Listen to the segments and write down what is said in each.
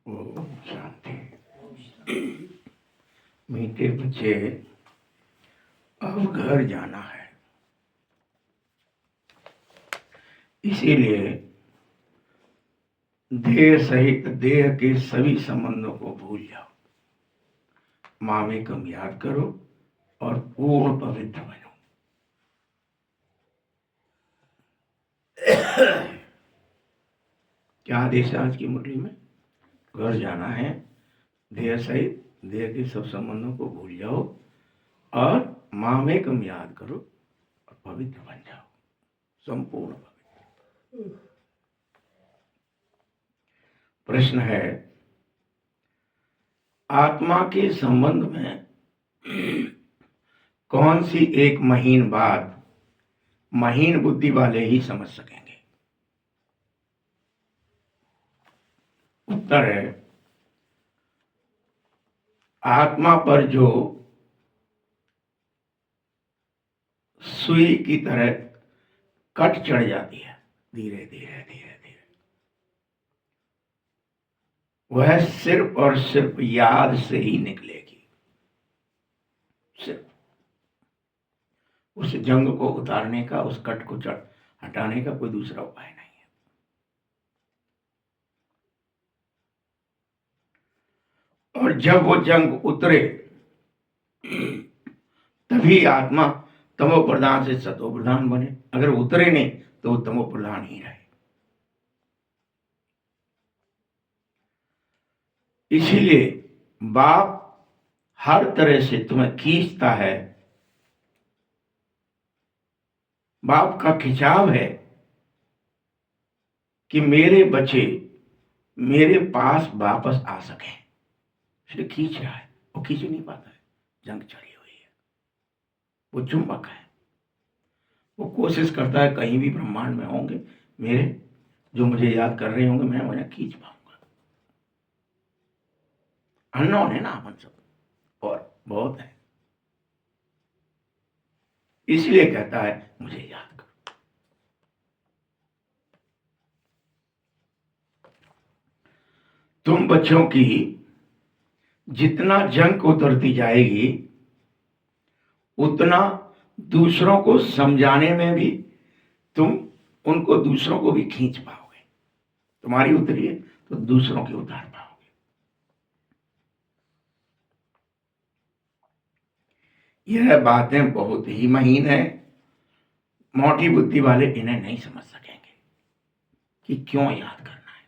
ओम शांति। मीठे बच्चे, अब घर जाना है, इसीलिए देह सहित देह के सभी संबंधों को भूल जाओ। मामेकम याद करो और पूर्ण पवित्र बनो। क्या आदेश है आज की मुरली में? घर जाना है, देह सहित देह के सब संबंधों को भूल जाओ और मामेकम याद करो और पवित्र बन जाओ, संपूर्ण पवित्र। प्रश्न है, आत्मा के संबंध में कौन सी एक महीन बात महीन बुद्धि वाले ही समझ सकेंगे? उत्तर है, आत्मा पर जो सुई की तरह कट चढ़ जाती है धीरे धीरे धीरे धीरे, वह सिर्फ और सिर्फ याद से ही निकलेगी। सिर्फ उस जंग को उतारने का, उस कट को हटाने का कोई दूसरा उपाय नहीं है। और जब वो जंग उतरे तभी आत्मा तमो प्रधान से सतो प्रधान बने। अगर उतरे नहीं तो वो तमो प्रधान ही रहे। इसीलिए बाप हर तरह से तुम्हें खींचता है। बाप का खिंचाव है कि मेरे बच्चे मेरे पास वापस आ सके, इसलिए खींच रहा है। वो खींच नहीं पाता है, जंग चढ़ी हुई है। वो चुंबक है, वो कोशिश करता है कहीं भी ब्रह्मांड में होंगे मेरे जो मुझे याद कर रहे होंगे, मैं उन्हें खींच पाऊंगा। अननोन है ना अपन सब, और बहुत है, इसलिए कहता है मुझे याद करो। तुम बच्चों की जितना जंग उतरती जाएगी उतना दूसरों को समझाने में भी तुम उनको दूसरों को भी खींच पाओगे। तुम्हारी उतरी है तो दूसरों की उतार पाओगे। यह बातें बहुत ही महीन है, मोटी बुद्धि वाले इन्हें नहीं समझ सकेंगे कि क्यों याद करना है,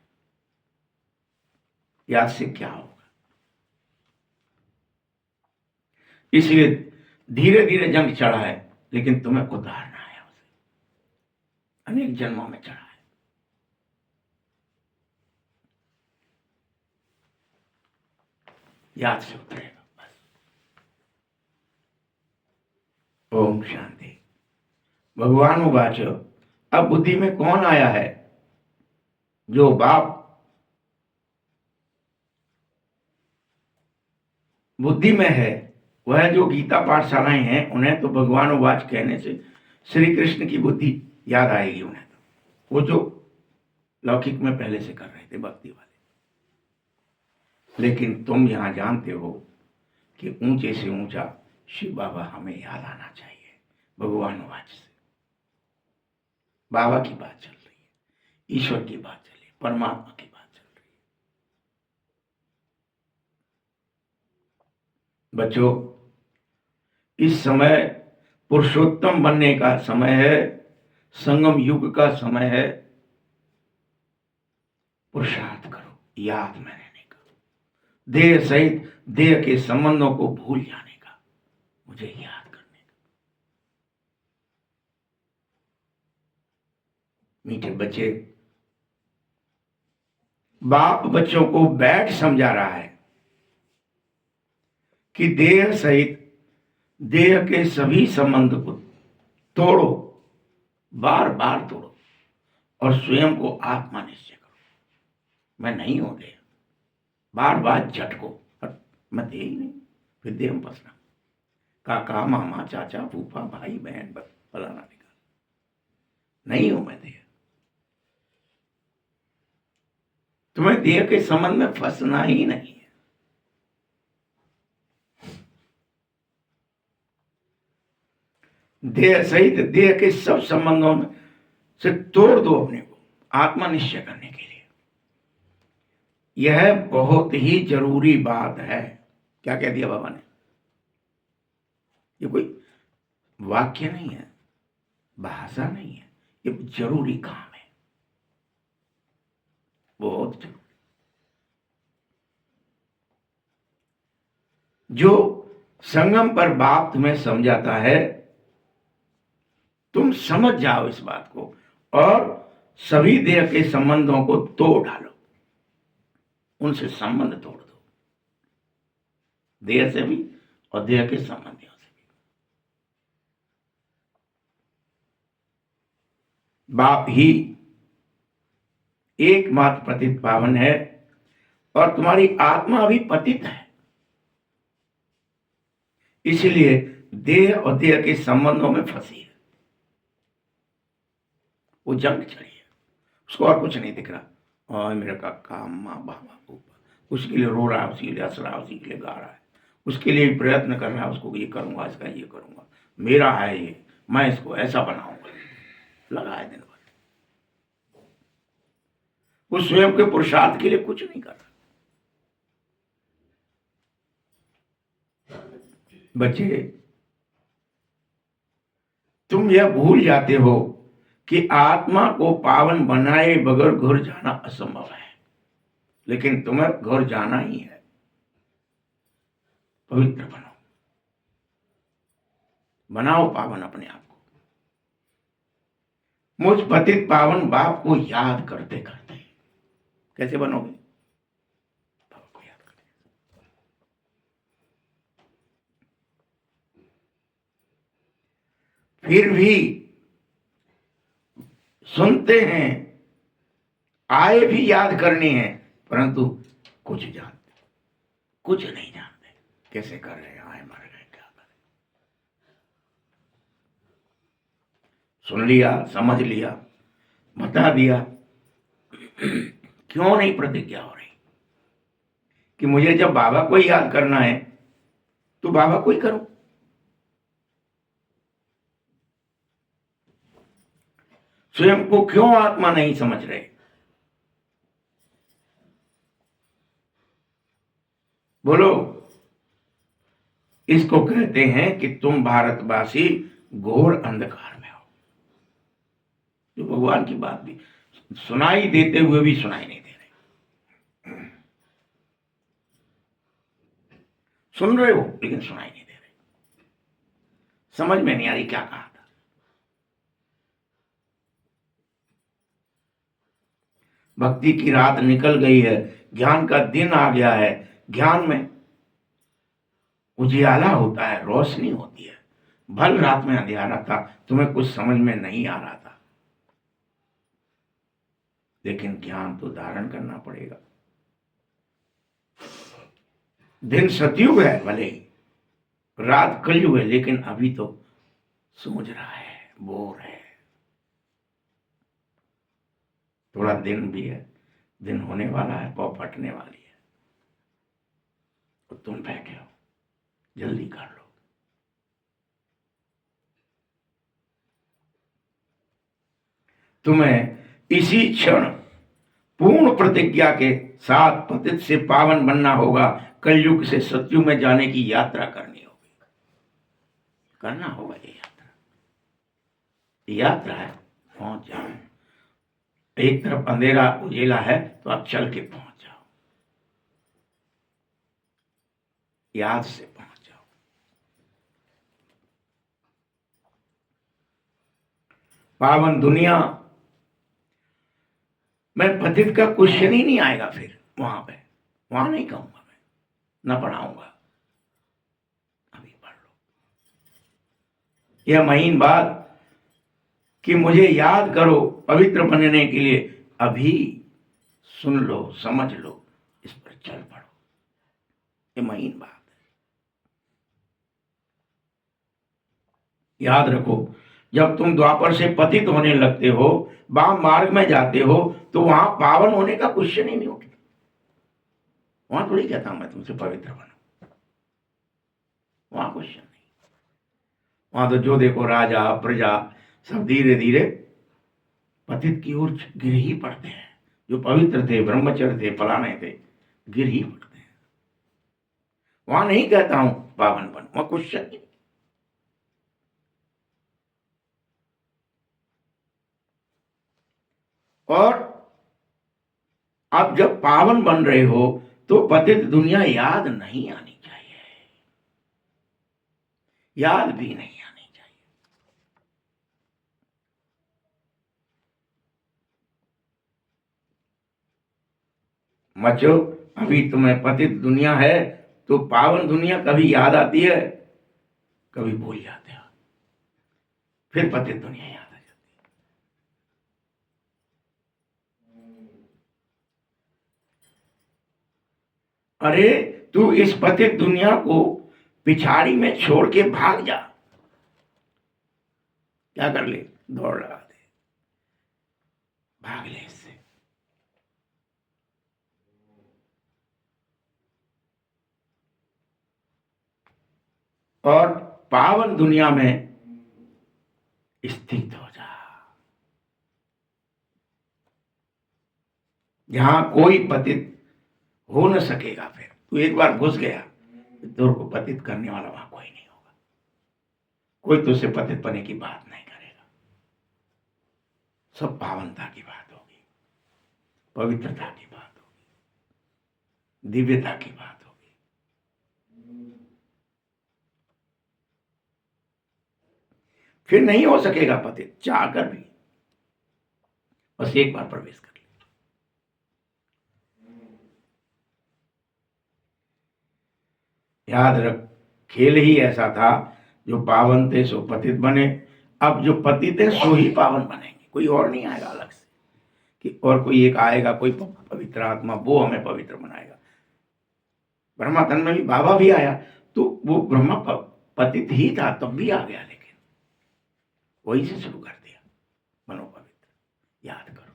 याद से क्या होगा। इसलिए धीरे धीरे जंग चढ़ा है, लेकिन तुम्हें उतारना है उसे। अनेक जन्मों में चढ़ा है। याद से उतरेगा बस। ओम शांति। भगवान उवाच, अब बुद्धि में कौन आया है? जो बाप बुद्धि में है, वह जो गीता पाठशालाएं हैं उन्हें तो भगवान उवाच कहने से श्री कृष्ण की बुद्धि याद आएगी उन्हें। तो वो जो लौकिक में पहले से कर रहे थे भक्ति वाले। लेकिन तुम यहां जानते हो कि ऊंचे से ऊंचा शिव बाबा हमें याद आना चाहिए। भगवान उवाच से बाबा की बात चल रही है, ईश्वर की बात चल रही है, परमात्मा की बात चल रही है। बच्चों, इस समय पुरुषोत्तम बनने का समय है, संगम युग का समय है। पुरुषार्थ करो याद में रहने का, देह सहित देह के संबंधों को भूल जाने का, मुझे याद करने का। मीठे बच्चे, बाप बच्चों को बैठ समझा रहा है कि देह सहित देह के सभी संबंध को तोड़ो, बार बार तोड़ो और स्वयं को आत्मा निश्चय करो। मैं नहीं हूं देह, बार बार झटको, मैं देह ही नहीं, फिर देह में फंसना। काका मामा चाचा फूफा भाई बहन फलाना निकाल, नहीं हूं मैं देह। तुम्हें देह के संबंध में फंसना ही नहीं है। देह सहित देह के सब संबंधों में से तोड़ दो अपने को आत्मा निश्चय करने के लिए। यह बहुत ही जरूरी बात है। क्या कह दिया बाबा ने? ये कोई वाक्य नहीं है, भाषा नहीं है, ये जरूरी काम है, बहुत जरूरी। जो संगम पर बाप तुम्हें समझाता है, तुम समझ जाओ इस बात को और सभी देह के संबंधों को तोड़ डालो, उनसे संबंध तोड़ दो, देह से भी और देह के संबंधियों से भी। बाप ही एकमात्र पतित पावन है और तुम्हारी आत्मा भी पतित है। इसलिए देह और देह के संबंधों में फंसी है, वो जंग चढ़ी है, उसको और कुछ नहीं दिख रहा। और मेरा काका अम्मा बाबा उसके लिए रो रहा है, उसी के लिए हंस रहा है, उसी के लिए गा रहा है, उसके लिए प्रयत्न कर रहा है, उसको ये करूंगा, इसका ये करूंगा, मेरा है ये, मैं इसको ऐसा बनाऊंगा, लगा है दिन भर। वो स्वयं के पुरुषार्थ के लिए कुछ नहीं कर रहा। बच्चे, तुम यह भूल जाते हो कि आत्मा को पावन बनाए बगैर घर जाना असंभव है, लेकिन तुम्हें घर जाना ही है। पवित्र बनो, बनाओ पावन अपने आप को। मुझ पतित पावन बाप को याद करते करते कैसे बनोगे? बाप को याद करते। फिर भी सुनते हैं, आए भी याद करने हैं, परंतु कुछ जानते, कुछ नहीं जानते कैसे कर रहे हैं, आए मर गए, क्या करें। सुन लिया, समझ लिया, बता दिया, क्यों नहीं प्रतिज्ञा हो रही कि मुझे जब बाबा को याद करना है तो बाबा को ही करो। स्वयं को क्यों आत्मा नहीं समझ रहे? बोलो। इसको कहते हैं कि तुम भारतवासी घोर अंधकार में हो। जो भगवान की बात भी सुनाई देते हुए भी सुनाई नहीं दे रहे, सुन रहे हो लेकिन सुनाई नहीं दे रहे, समझ में नहीं आ रही क्या कहा था। भक्ति की रात निकल गई है, ज्ञान का दिन आ गया है। ज्ञान में उजियाला होता है, रोशनी होती है। भल रात में अंधेरा था, तुम्हें कुछ समझ में नहीं आ रहा था, लेकिन ज्ञान तो धारण करना पड़ेगा। दिन सतयुग है भले ही, रात कलयुग है, लेकिन अभी तो सूझ रहा है, बोर है। थोड़ा दिन भी है, दिन होने वाला है, पौ फटने वाली है, तो तुम बैठे हो, जल्दी कर लो। तुम्हें इसी क्षण पूर्ण प्रतिज्ञा के साथ पतित से पावन बनना होगा। कलयुग से सतयुग में जाने की यात्रा करनी होगी, करना होगा। ये यात्रा है, पहुंच जाओ। एक तरफ अंधेरा उजेला है तो आप चल के पहुंच जाओ, याद से पहुंच जाओ। पावन दुनिया मैं पतित का क्वेश्चन ही नहीं आएगा। फिर वहां पे, वहां नहीं कहूंगा मैं, ना पढ़ाऊंगा। अभी पढ़ लो यह महीन बात कि मुझे याद करो पवित्र बनने के लिए। अभी सुन लो, समझ लो, इस पर चल पड़ो। ये महीन बात है, याद रखो। जब तुम द्वापर से पतित होने लगते हो, वाम मार्ग में जाते हो, तो वहां पावन होने का क्वेश्चन ही नहीं उठता। वहां थोड़ी कहता हूं मैं तुमसे पवित्र बनो, वहां क्वेश्चन नहीं। वहां तो जो देखो राजा प्रजा सब धीरे धीरे पतित की ओर गिर ही पड़ते हैं। जो पवित्र थे, ब्रह्मचर्य थे, फलाने थे, गिर ही पड़ते हैं। वहां नहीं कहता हूं पावन बन, वहां क्वेश्चन नहीं। और अब जब पावन बन रहे हो तो पतित दुनिया याद नहीं आनी चाहिए, याद भी नहीं आनी चाहिए। मचो, अभी तुम्हें पतित दुनिया है तो पावन दुनिया कभी याद आती है, कभी भूल जाते हो, फिर पतित दुनिया याद आ जाती है। अरे तू इस पतित दुनिया को पिछाड़ी में छोड़ के भाग जा। क्या कर ले? दौड़ लगा दे, भाग ले इससे। और पावन दुनिया में स्थित हो जा, जहां कोई पतित हो न सकेगा। फिर तू एक बार घुस गया, तेरे को पतित करने वाला वहां कोई नहीं होगा। कोई तुझसे पतित बनने की बात नहीं करेगा। सब पावनता की बात होगी, पवित्रता की बात होगी, दिव्यता की बात होगी। फिर नहीं हो सकेगा पतित, चाहकर भी। बस एक बार प्रवेश कर ले। याद रख, खेल ही ऐसा था, जो पावन थे सो पतित बने। अब जो पतित है सो ही पावन बनेंगे, कोई और नहीं आएगा अलग से कि और कोई एक आएगा, कोई पवित्र आत्मा, वो हमें पवित्र बनाएगा। ब्रह्मा तन में भी बाबा भी आया तो वो ब्रह्मा पतित ही था, तब भी आ गया, लेकिन वही से शुरू कर दिया, बनो पवित्र। याद करो।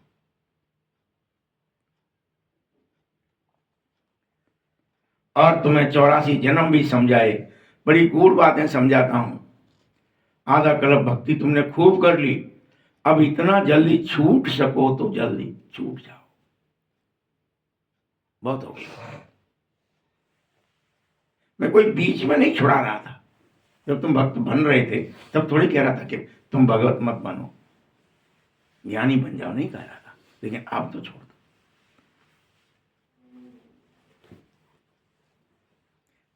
और तुम्हें 84 जन्म भी समझाए, बड़ी गूढ़ बातें समझाता हूं। आधा कल्प भक्ति तुमने खूब कर ली, अब इतना जल्दी छूट सको तो जल्दी छूट जाओ, बहुत हो गया। मैं कोई बीच में नहीं छुड़ा रहा था। जब तुम भक्त बन रहे थे तब थोड़ी कह रहा था कि तुम भगवत मत बनो, ज्ञानी बन जाओ, नहीं कह रहा था। लेकिन अब तो छोड़ दो।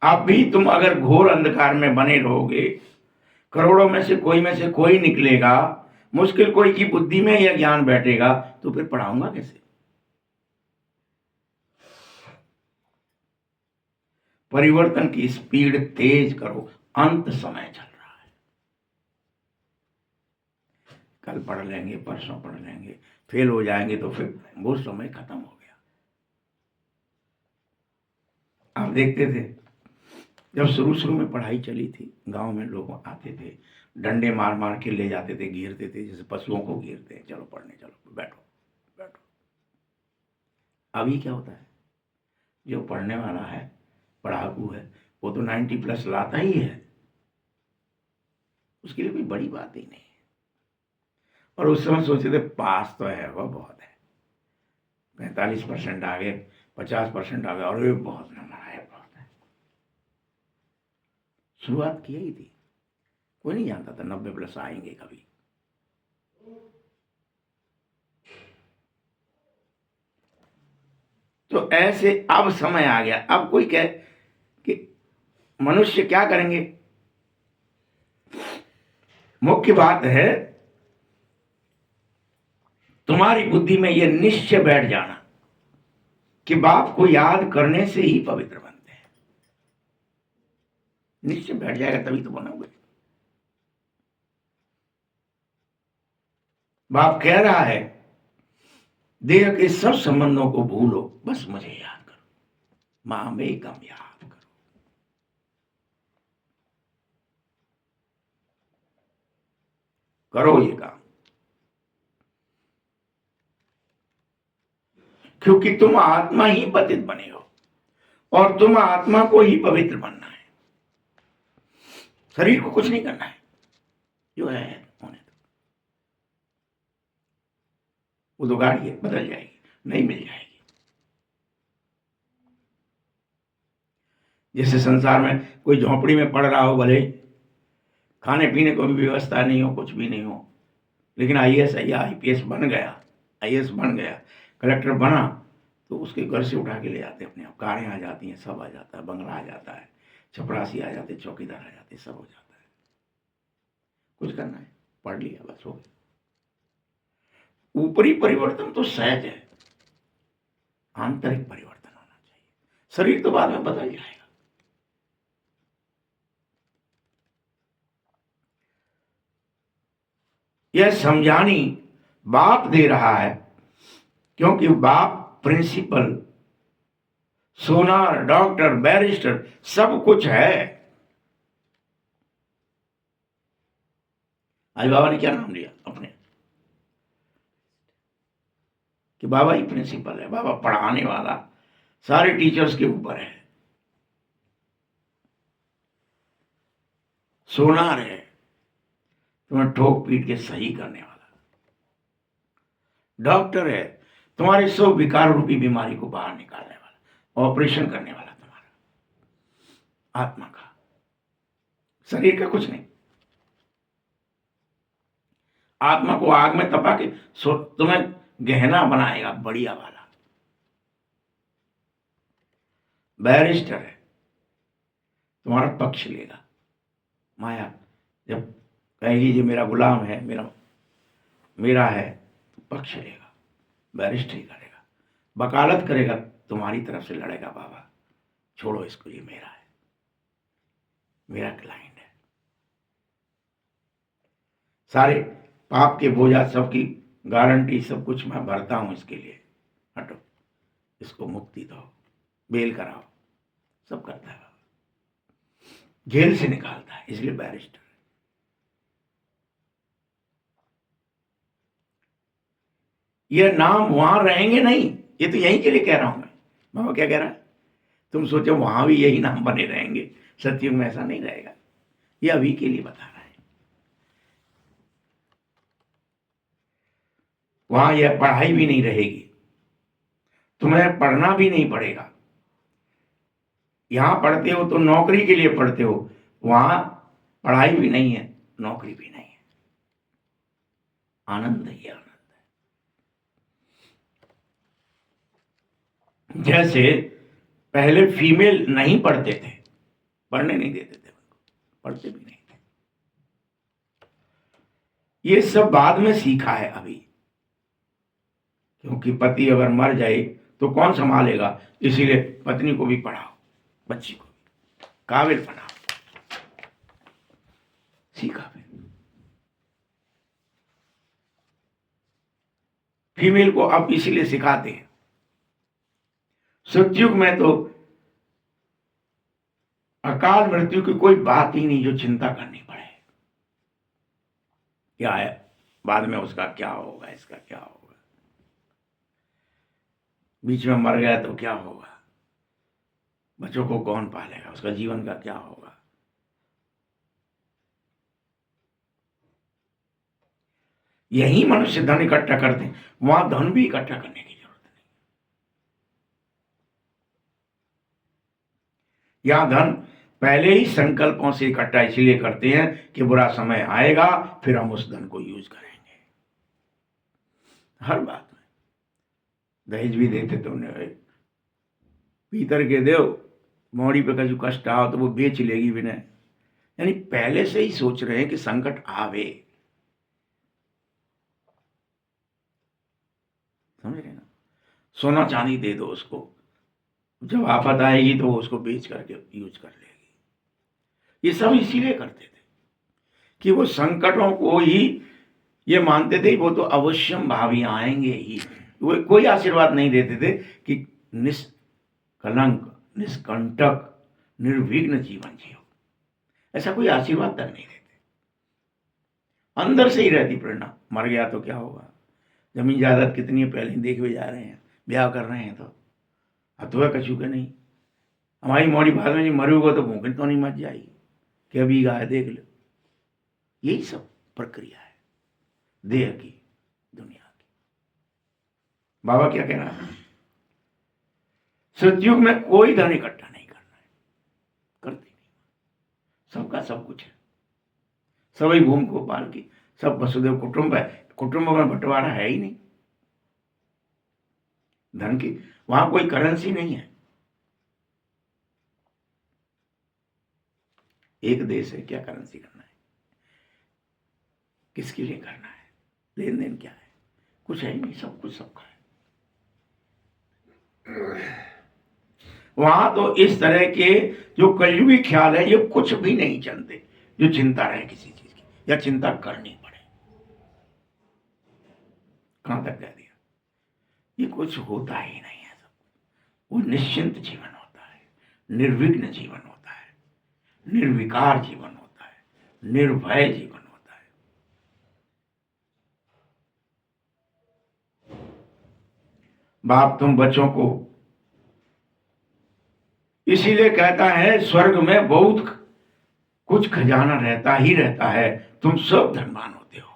अब भी तुम अगर घोर अंधकार में बने रहोगे, करोड़ों में से कोई निकलेगा, मुश्किल कोई की बुद्धि में यह ज्ञान बैठेगा, तो फिर पढ़ाऊंगा कैसे? परिवर्तन की स्पीड तेज करो, अंत समय चल रहा है। कल पढ़ लेंगे, परसों पढ़ लेंगे, फेल हो जाएंगे तो फिर वो समय खत्म हो गया। आप देखते थे जब शुरू शुरू में पढ़ाई चली थी, गांव में लोग आते थे, डंडे मार मार के ले जाते थे, घेरते थे, जैसे पशुओं को घेरते हैं, चलो पढ़ने चलो, बैठो बैठो। अभी क्या होता है? जो पढ़ने वाला है, पढ़ाकू है, वो तो 90+ लाता ही है, उसके लिए कोई बड़ी बात ही नहीं है। और उस समय सोचते थे पास तो है, वह बहुत है, 45% आ गए, 50% आ गए, और ये बहुत नंबर आया, बहुत है। शुरुआत की ही थी, कोई नहीं जानता था 90+ आएंगे कभी। तो ऐसे अब समय आ गया। अब कोई कहे कि मनुष्य क्या करेंगे, मुख्य बात है तुम्हारी बुद्धि में यह निश्चय बैठ जाना कि बाप को याद करने से ही पवित्र बनते हैं। निश्चय बैठ जाएगा तभी तो बनोगे। बाप कह रहा है देह के सब संबंधों को भूलो, बस मुझे याद करो, मामेकम याद करो। करो ये काम, क्योंकि तुम आत्मा ही पतित बने हो। और तुम आत्मा को ही पवित्र बनना है, शरीर को कुछ नहीं करना है, जो है होने दो। वो तो गाड़ी है, बदल जाएगी, नहीं मिल जाएगी। जैसे संसार में कोई झोपड़ी में पड़ रहा हो, भले खाने पीने को भी व्यवस्था नहीं हो, कुछ भी नहीं हो, लेकिन आईएएस या आईपीएस बन गया, आईएएस बन गया, कलेक्टर बना, तो उसके घर से उठा के ले जाते अपने आप, कारें आ जाती हैं, सब आ जाता है, बंगला आ जाता है, चपरासी आ जाते, चौकीदार आ जाते, सब हो जाता है। कुछ करना है, पढ़ लिया, बस हो गया। ऊपरी परिवर्तन तो सहज है, आंतरिक परिवर्तन होना चाहिए। शरीर तो बाद में बदल जाएगा। यह समझानी बाप दे रहा है, क्योंकि बाप प्रिंसिपल, सोनार, डॉक्टर, बैरिस्टर सब कुछ है। आज बाबा ने क्या नाम लिया अपने, कि बाबा ही प्रिंसिपल है, बाबा पढ़ाने वाला, सारे टीचर्स के ऊपर है। सोनार है, तुम्हें ठोक पीट के सही करने वाला। डॉक्टर है, तुम्हारे सब विकार रूपी बीमारी को बाहर निकालने वाला, ऑपरेशन करने वाला तुम्हारा आत्मा का, शरीर का कुछ नहीं। आत्मा को आग में तपा के तुम्हें गहना बनाएगा, बढ़िया वाला। बैरिस्टर है, तुम्हारा पक्ष लेगा। माया जब कहेगी जी मेरा गुलाम है, मेरा है, तो पक्ष लेगा, बैरिस्टरी करेगा, वकालत करेगा, तुम्हारी तरफ से लड़ेगा। बाबा छोड़ो इसको, ये मेरा है, मेरा क्लाइंट है, सारे पाप के बोझा सबकी गारंटी सब कुछ मैं भरता हूं इसके लिए, हटो, इसको मुक्ति दो, बेल कराओ, सब करता है बाबा, जेल से निकालता है, इसलिए बैरिस्टर। ये नाम वहां रहेंगे नहीं, ये तो यहीं के लिए कह रहा हूं मैं। बाबा क्या कह रहा है, तुम सोचो वहां भी यही नाम बने रहेंगे, सत्युग में ऐसा नहीं रहेगा। ये अभी के लिए बता रहा है। वहां यह पढ़ाई भी नहीं रहेगी, तुम्हें पढ़ना भी नहीं पड़ेगा। यहां पढ़ते हो तो नौकरी के लिए पढ़ते हो, वहां पढ़ाई भी नहीं है, नौकरी भी नहीं है, आनंद ही आनंद है। जैसे पहले फीमेल नहीं पढ़ते थे, पढ़ने नहीं देते थे उनको, पढ़ते भी नहीं थे, ये सब बाद में सीखा है अभी, क्योंकि पति अगर मर जाए तो कौन संभालेगा, इसीलिए पत्नी को भी पढ़ाओ, बच्ची को भी काबिल बनाओ, सीखा फिर। फीमेल को अब इसीलिए सिखाते हैं। सतयुग में तो अकाल मृत्यु की कोई बात ही नहीं जो चिंता करनी पड़े, क्या है बाद में उसका क्या होगा, इसका क्या होगा, बीच में मर गया तो क्या होगा, बच्चों को कौन पालेगा, उसका जीवन का क्या होगा। यही मनुष्य धन इकट्ठा करते हैं, वहां धन भी इकट्ठा करने की जरूरत नहीं। यहां धन पहले ही संकल्पों से इकट्ठा इसलिए करते हैं कि बुरा समय आएगा, फिर हम उस धन को यूज करेंगे। हर बात में दहेज भी देते तो उन्हें पीतर के देव, मौड़ी पे कछु कष्ट आओ तो वो बेच लेगी विनय, यानी पहले से ही सोच रहे हैं कि संकट आवे, समझ रहे ना। सोना चांदी दे दो उसको, जब आफत आएगी तो वो उसको बेच करके यूज कर लेगी। ये सब इसीलिए करते थे कि वो संकटों को ही ये मानते थे वो तो अवश्यम भावी आएंगे ही। वो कोई आशीर्वाद नहीं देते थे कि निष्कलंक, निष्कंटक, निर्विघ्न जीवन जियो, ऐसा कोई आशीर्वाद तक नहीं देते। अंदर से ही रहती प्रेरणा, मर गया तो क्या होगा, जमीन जायदाद कितनी है पहले ही देख हुए जा रहे हैं, ब्याह कर रहे हैं तो हथुआ कछू के नहीं, हमारी मोड़ी भाषा में मरूगा तो भूख तो नहीं मच जाएगी कि अभी गाय देख लो। यही सब प्रक्रिया है देह की, दुनिया की। बाबा क्या कह रहा है? सतयुग में कोई धन इकट्ठा नहीं करना है, करते नहीं, सबका सब कुछ है, सभी भूमि को पाल की, सब वसुदेव कुटुंब है, कुटुंब में बंटवारा है ही नहीं धन की, वहां कोई करेंसी नहीं है। एक देश है, क्या करेंसी करना है, किसके लिए करना है, लेन देन क्या है, कुछ है ही नहीं, सब कुछ सबका है। वहां तो इस तरह के जो कलयुगी ख्याल है ये कुछ भी नहीं चलते, जो चिंता रहे किसी चीज की या चिंता करनी पड़े। कहां तक कह दिया? ये कुछ होता ही नहीं है, सब वो निश्चिंत जीवन होता है, निर्विघ्न जीवन होता है, निर्विकार जीवन होता है, निर्भय जीवन होता है। बाप तुम बच्चों को इसीलिए कहता है स्वर्ग में बहुत कुछ खजाना रहता ही रहता है, तुम सब धनवान होते हो,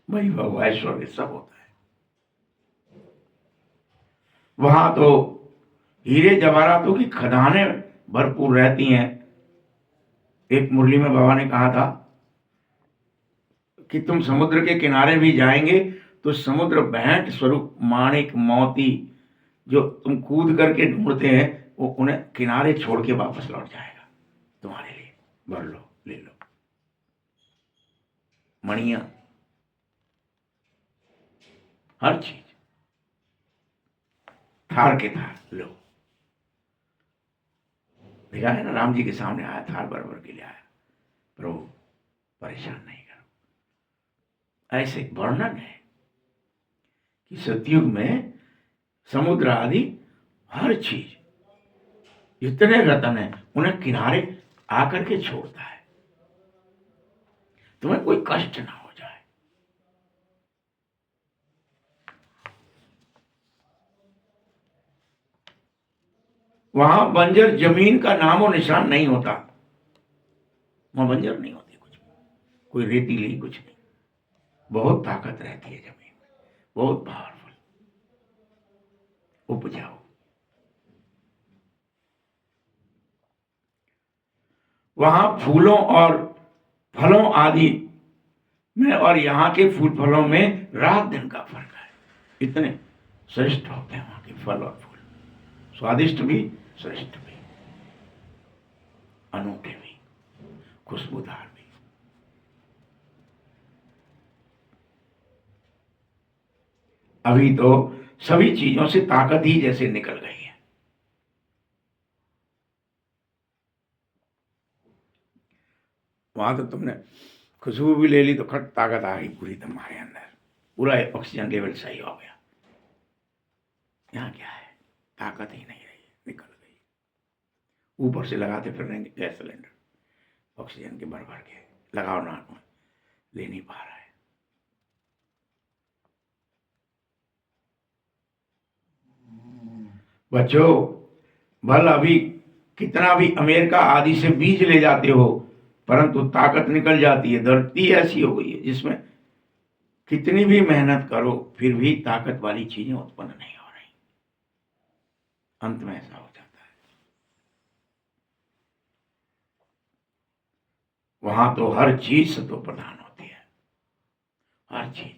वैभव ऐश्वर्य सब होता है। वहां तो हीरे जवाहरातों की खदानें भरपूर रहती हैं। एक मुरली में बाबा ने कहा था कि तुम समुद्र के किनारे भी जाएंगे तो समुद्र भेंट स्वरूप माणिक मोती जो तुम कूद करके ढूंढते हैं वो उन्हें किनारे छोड़ के वापस लौट जाएगा तुम्हारे लिए, भर लो, ले लो। मणिया, हर चीज थार के थार लो। देखा है ना, राम जी के सामने आया, थार बराबर के लिए आया, प्रभु परेशान नहीं करो। ऐसे वर्णन है कि सतयुग में समुद्र आदि हर चीज, जितने रतन है उन्हें किनारे आकर के छोड़ता है, तुम्हें कोई कष्ट ना हो जाए। वहां बंजर जमीन का नामो निशान नहीं होता, वहां बंजर नहीं होती कुछ, कोई रेतीली कुछ नहीं, बहुत ताकत रहती है जमीन में, बहुत पावरफुल, उपजाऊ। वहां फूलों और फलों आदि में और यहाँ के फूल फलों में रात दिन का फर्क है, इतने श्रेष्ठ होते हैं वहां के फल और फूल, स्वादिष्ट भी, श्रेष्ठ भी, अनूठे भी, खुशबूदार भी। अभी तो सभी चीजों से ताकत ही जैसे निकल गई है। वहां तो तुमने खुशबू भी ले ली तो खट ताकत आ गई पूरी तुम्हारे अंदर, पूरा ऑक्सीजन लेवल सही हो गया। यहाँ क्या है, ताकत ही नहीं रही, निकल गई। ऊपर से लगाते फिर रहेंगे गैस सिलेंडर, ऑक्सीजन के भर भर के लगाओ नाक में, ले नहीं पा रहा है। बच्चों, भल अभी कितना भी अमेरिका आदि से बीज ले जाते हो परंतु ताकत निकल जाती है। धरती ऐसी हो गई है जिसमें कितनी भी मेहनत करो फिर भी ताकत वाली चीजें उत्पन्न नहीं हो रही, अंत में ऐसा हो जाता है। वहां तो हर चीज सतो प्रधान होती है, हर चीज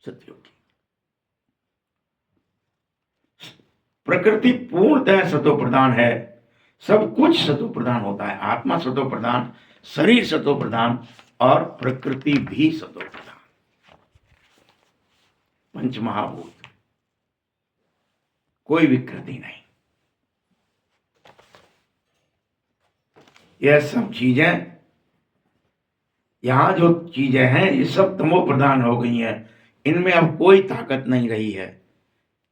सत्योग की। प्रकृति पूर्णतः सतो प्रधान है, सब कुछ सतो प्रधान होता है। आत्मा सतो प्रधान, शरीर सतो प्रधान और प्रकृति भी सतो प्रधान, पंच महाभूत, कोई विकृति नहीं। यह सब चीजें, यहां जो चीजें हैं ये सब तमो प्रधान हो गई हैं, इनमें अब कोई ताकत नहीं रही है।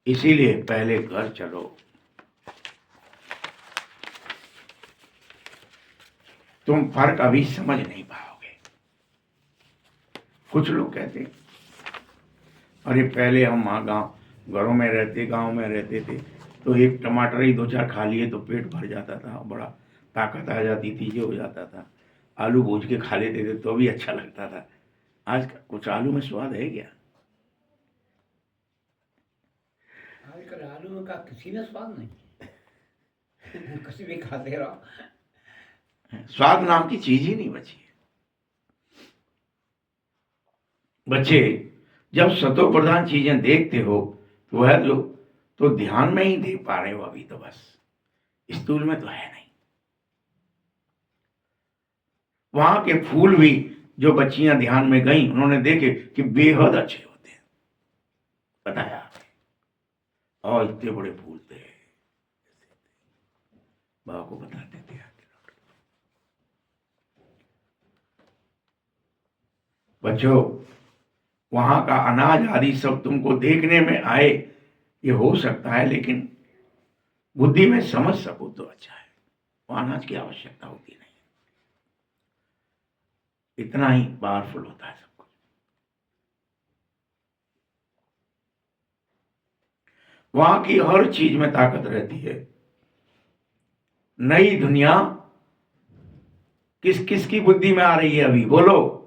इसीलिए पहले घर चलो। तुम फर्क अभी समझ नहीं पाओगे। कुछ लोग कहते हैं अरे पहले हम वहां गांव घरों में रहते, गांव में रहते थे, तो एक टमाटर ही 2-4 खा लिए तो पेट भर जाता था, बड़ा ताकत आ जाती थी, ये हो जाता था। आलू भूज के खा लेते थे तो भी अच्छा लगता था। आज कुछ आलू में स्वाद है क्या? आजकल आलू का किसी में स्वाद नहीं। किसी भी खाते रहो। स्वाद नाम की चीज ही नहीं बची है। बच्चे जब सतो प्रधान चीजें देखते हो तो वह जो तो ध्यान में ही देख पा रहे हो अभी तो, बस स्थूल में तो है नहीं। वहां के फूल भी जो बच्चियां ध्यान में गई उन्होंने देखे कि बेहद अच्छे होते हैं, बताया और इतने बड़े फूल थे, बाबा को बताते थे। बच्चों वहां का अनाज आदि सब तुमको देखने में आए, ये हो सकता है, लेकिन बुद्धि में समझ सको तो अच्छा है। वो अनाज की आवश्यकता होती नहीं, इतना ही पावरफुल होता है सब कुछ। वहां की हर चीज में ताकत रहती है। नई दुनिया किस किस की बुद्धि में आ रही है अभी बोलो?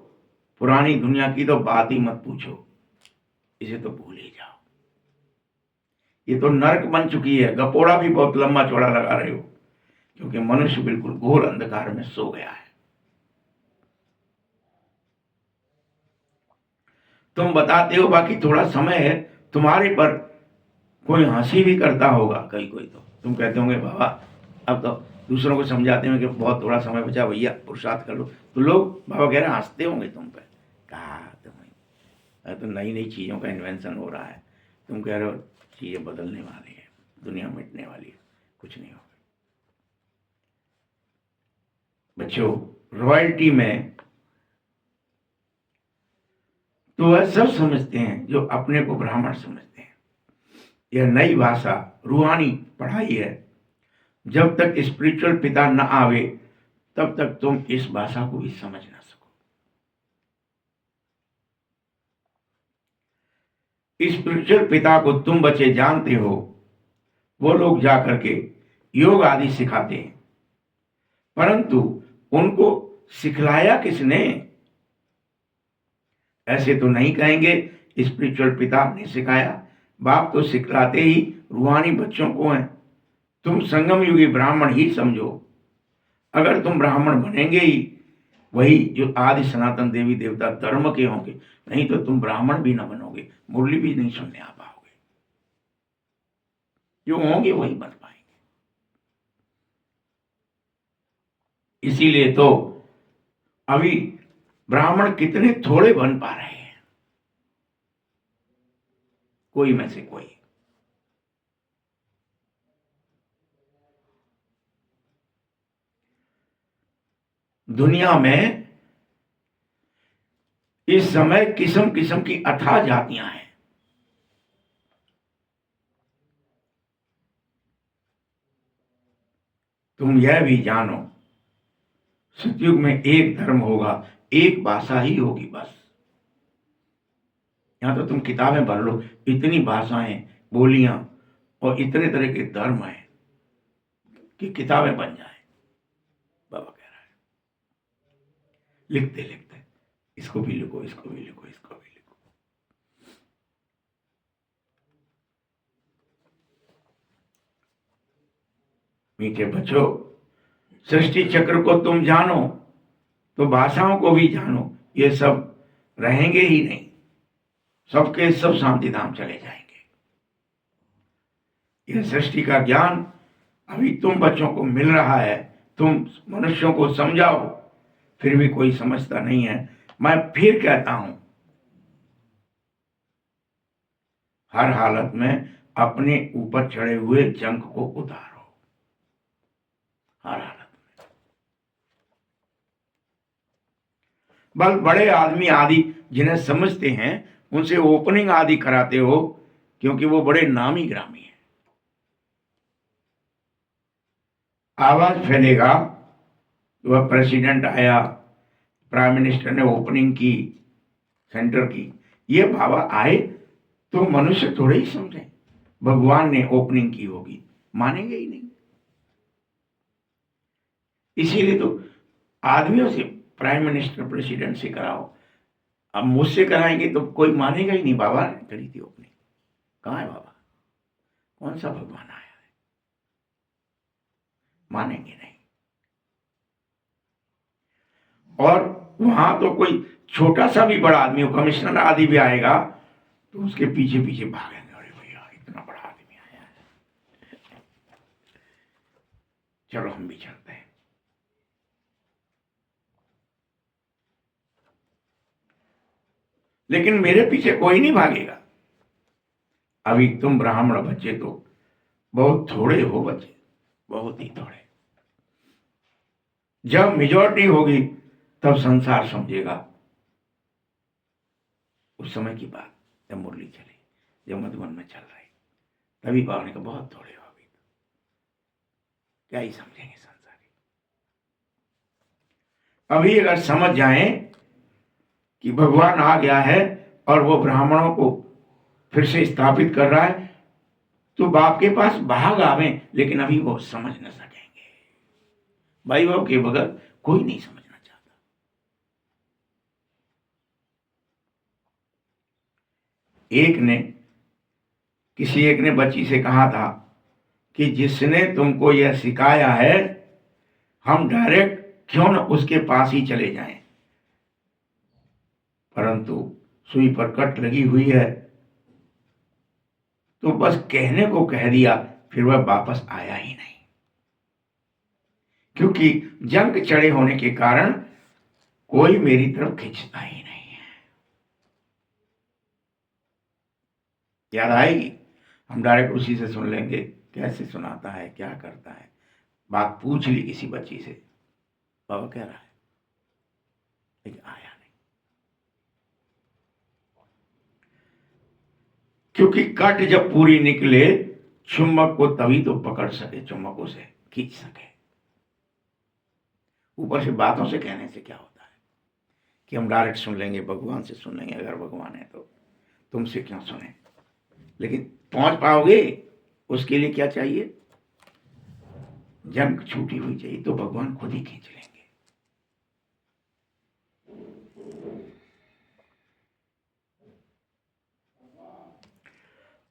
पुरानी दुनिया की तो बात ही मत पूछो, इसे तो भूल ही जाओ। ये तो नरक बन चुकी है। गपोड़ा भी बहुत लंबा चौड़ा लगा रहे हो, क्योंकि मनुष्य बिल्कुल घोर अंधकार में सो गया है। तुम बताते हो बाकी थोड़ा समय है तुम्हारे पर, कोई हंसी भी करता होगा कहीं कोई, तो तुम कहते होंगे बाबा अब तो दूसरों को समझाते हैं कि बहुत थोड़ा समय बचा भैया पुरुषार्थ कर लो, तो लोग बाबा कह रहे हैं हंसते होंगे तुम पे। कहा तुम्हें तो नई नई चीज़ों का इन्वेंशन हो रहा है, तुम कह रहे हो चीज़ें बदलने वाली है, दुनिया मिटने वाली है, कुछ नहीं होगा। बच्चों रॉयल्टी में तो वह सब समझते हैं जो अपने को ब्राह्मण समझते हैं। यह नई भाषा रूहानी पढ़ाई है। जब तक स्पिरिचुअल पिता न आवे तब तक तुम इस भाषा को भी समझ ना सको। स्पिरिचुअल पिता को तुम बच्चे जानते हो, वो लोग जाकर के योग आदि सिखाते हैं, परंतु उनको सिखलाया किसने? ऐसे तो नहीं कहेंगे स्पिरिचुअल पिता ने सिखाया, बाप तो सिखलाते ही रूहानी बच्चों को हैं। तुम संगम युगी ब्राह्मण ही समझो। अगर तुम ब्राह्मण बनेंगे ही वही जो आदि सनातन देवी देवता धर्म के होंगे, नहीं तो तुम ब्राह्मण भी ना बनोगे, मुरली भी नहीं सुनने आ पाओगे। जो होंगे वही बन पाएंगे। इसीलिए तो अभी ब्राह्मण कितने थोड़े बन पा रहे हैं, कोई में से कोई। दुनिया में इस समय किस्म किस्म की अथाह जातियां हैं। तुम यह भी जानो सतयुग में एक धर्म होगा, एक भाषा ही होगी बस। यहां तो तुम किताबें भर लो, इतनी भाषाएं बोलियां और इतने तरह के धर्म हैं कि किताबें बन जाए। बाबा कह रहा है लिखते लिखते इसको भी लिखो, इसको भी लिखो, इसको भी लिखो। मीठे बच्चों सृष्टि चक्र को तुम जानो तो भाषाओं को भी जानो। ये सब रहेंगे ही नहीं, सबके सब शांति धाम चले जाएंगे। यह सृष्टि का ज्ञान अभी तुम बच्चों को मिल रहा है, तुम मनुष्यों को समझाओ, फिर भी कोई समझता नहीं है। मैं फिर कहता हूं हर हालत में अपने ऊपर चढ़े हुए जंक को उतारो, हर हालत में। बल बड़े आदमी आदि जिन्हें समझते हैं उनसे ओपनिंग आदि कराते हो, क्योंकि वो बड़े नामी ग्रामी हैं। आवाज फैलेगा, वह प्रेसिडेंट आया, प्राइम मिनिस्टर ने ओपनिंग की सेंटर की, ये बाबा आए तो मनुष्य थोड़े ही समझे, भगवान ने ओपनिंग की होगी, मानेंगे ही नहीं। इसीलिए तो आदमियों से, प्राइम मिनिस्टर प्रेसिडेंट से कराओ, अब मुझसे कराएंगे तो कोई मानेगा ही नहीं, बाबा ने करी थी ओपनिंग। कहाँ है बाबा? कौन सा भगवान आया है? मानेंगे नहीं। और वहां तो कोई छोटा सा भी बड़ा आदमी हो, कमिश्नर आदि भी आएगा तो उसके पीछे पीछे भागेंगे, अरे भैया इतना बड़ा आदमी आया है, चलो हम भी चलते हैं। लेकिन मेरे पीछे कोई नहीं भागेगा। अभी तुम ब्राह्मण बच्चे तो बहुत थोड़े हो, बच्चे बहुत ही थोड़े। जब मेजॉरिटी होगी तब संसार समझेगा। उस समय की बात, जब मुरली चली, जब मधुबन में चल रही, तभी बाबा ने कहा बहुत थोड़े हो, अभी तो क्या ही समझेंगे संसारी। अभी अगर समझ जाएं कि भगवान आ गया है और वो ब्राह्मणों को फिर से स्थापित कर रहा है, तो बाप के पास भाग आवे, लेकिन अभी वो समझ न सकेंगे। भाई बाप के बगैर कोई नहीं समझना चाहता। किसी एक ने बच्ची से कहा था कि जिसने तुमको यह सिखाया है, हम डायरेक्ट क्यों न उसके पास ही चले जाएं, परंतु सुई पर कट लगी हुई है, तो बस कहने को कह दिया, फिर वह वापस आया ही नहीं, क्योंकि जंग चढ़े होने के कारण कोई मेरी तरफ खींचता ही नहीं है। याद आएगी, हम डायरेक्ट उसी से सुन लेंगे, कैसे सुनाता है, क्या करता है। बात पूछ ली किसी बच्ची से, बाबा कह रहा है, लेकिन आया नहीं, क्योंकि कट जब पूरी निकले, चुम्बक को तभी तो पकड़ सके, चुम्बकों से खींच सके। ऊपर से बातों से कहने से क्या होता है कि हम डायरेक्ट सुन लेंगे, भगवान से सुन लेंगे, अगर भगवान है तो तुमसे क्यों सुने। लेकिन पहुंच पाओगे, उसके लिए क्या चाहिए? जंग छूटी हुई चाहिए, तो भगवान खुद ही खींच लेंगे।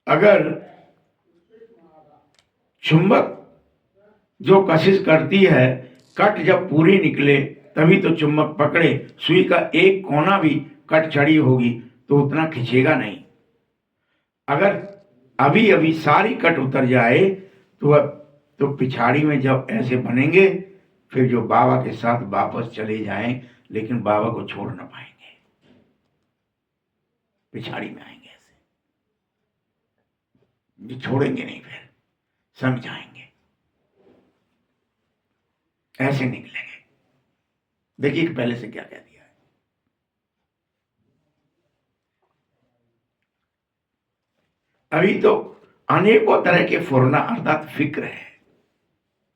अगर चुंबक जो कशिश करती है, कट जब पूरी निकले तभी तो चुंबक पकड़े, सुई का एक कोना भी कट चढ़ी होगी तो उतना खींचेगा नहीं। अगर अभी अभी सारी कट उतर जाए तो पिछाड़ी में जब ऐसे बनेंगे, फिर जो बाबा के साथ वापस चले जाएं, लेकिन बाबा को छोड़ ना पाएंगे, पिछाड़ी में आएंगे ऐसे, जो छोड़ेंगे नहीं, फिर समझाएंगे, ऐसे निकलेंगे। देखिए पहले से क्या कह दिया है। अभी तो अनेकों तरह के फुरना अर्थात फिक्र है,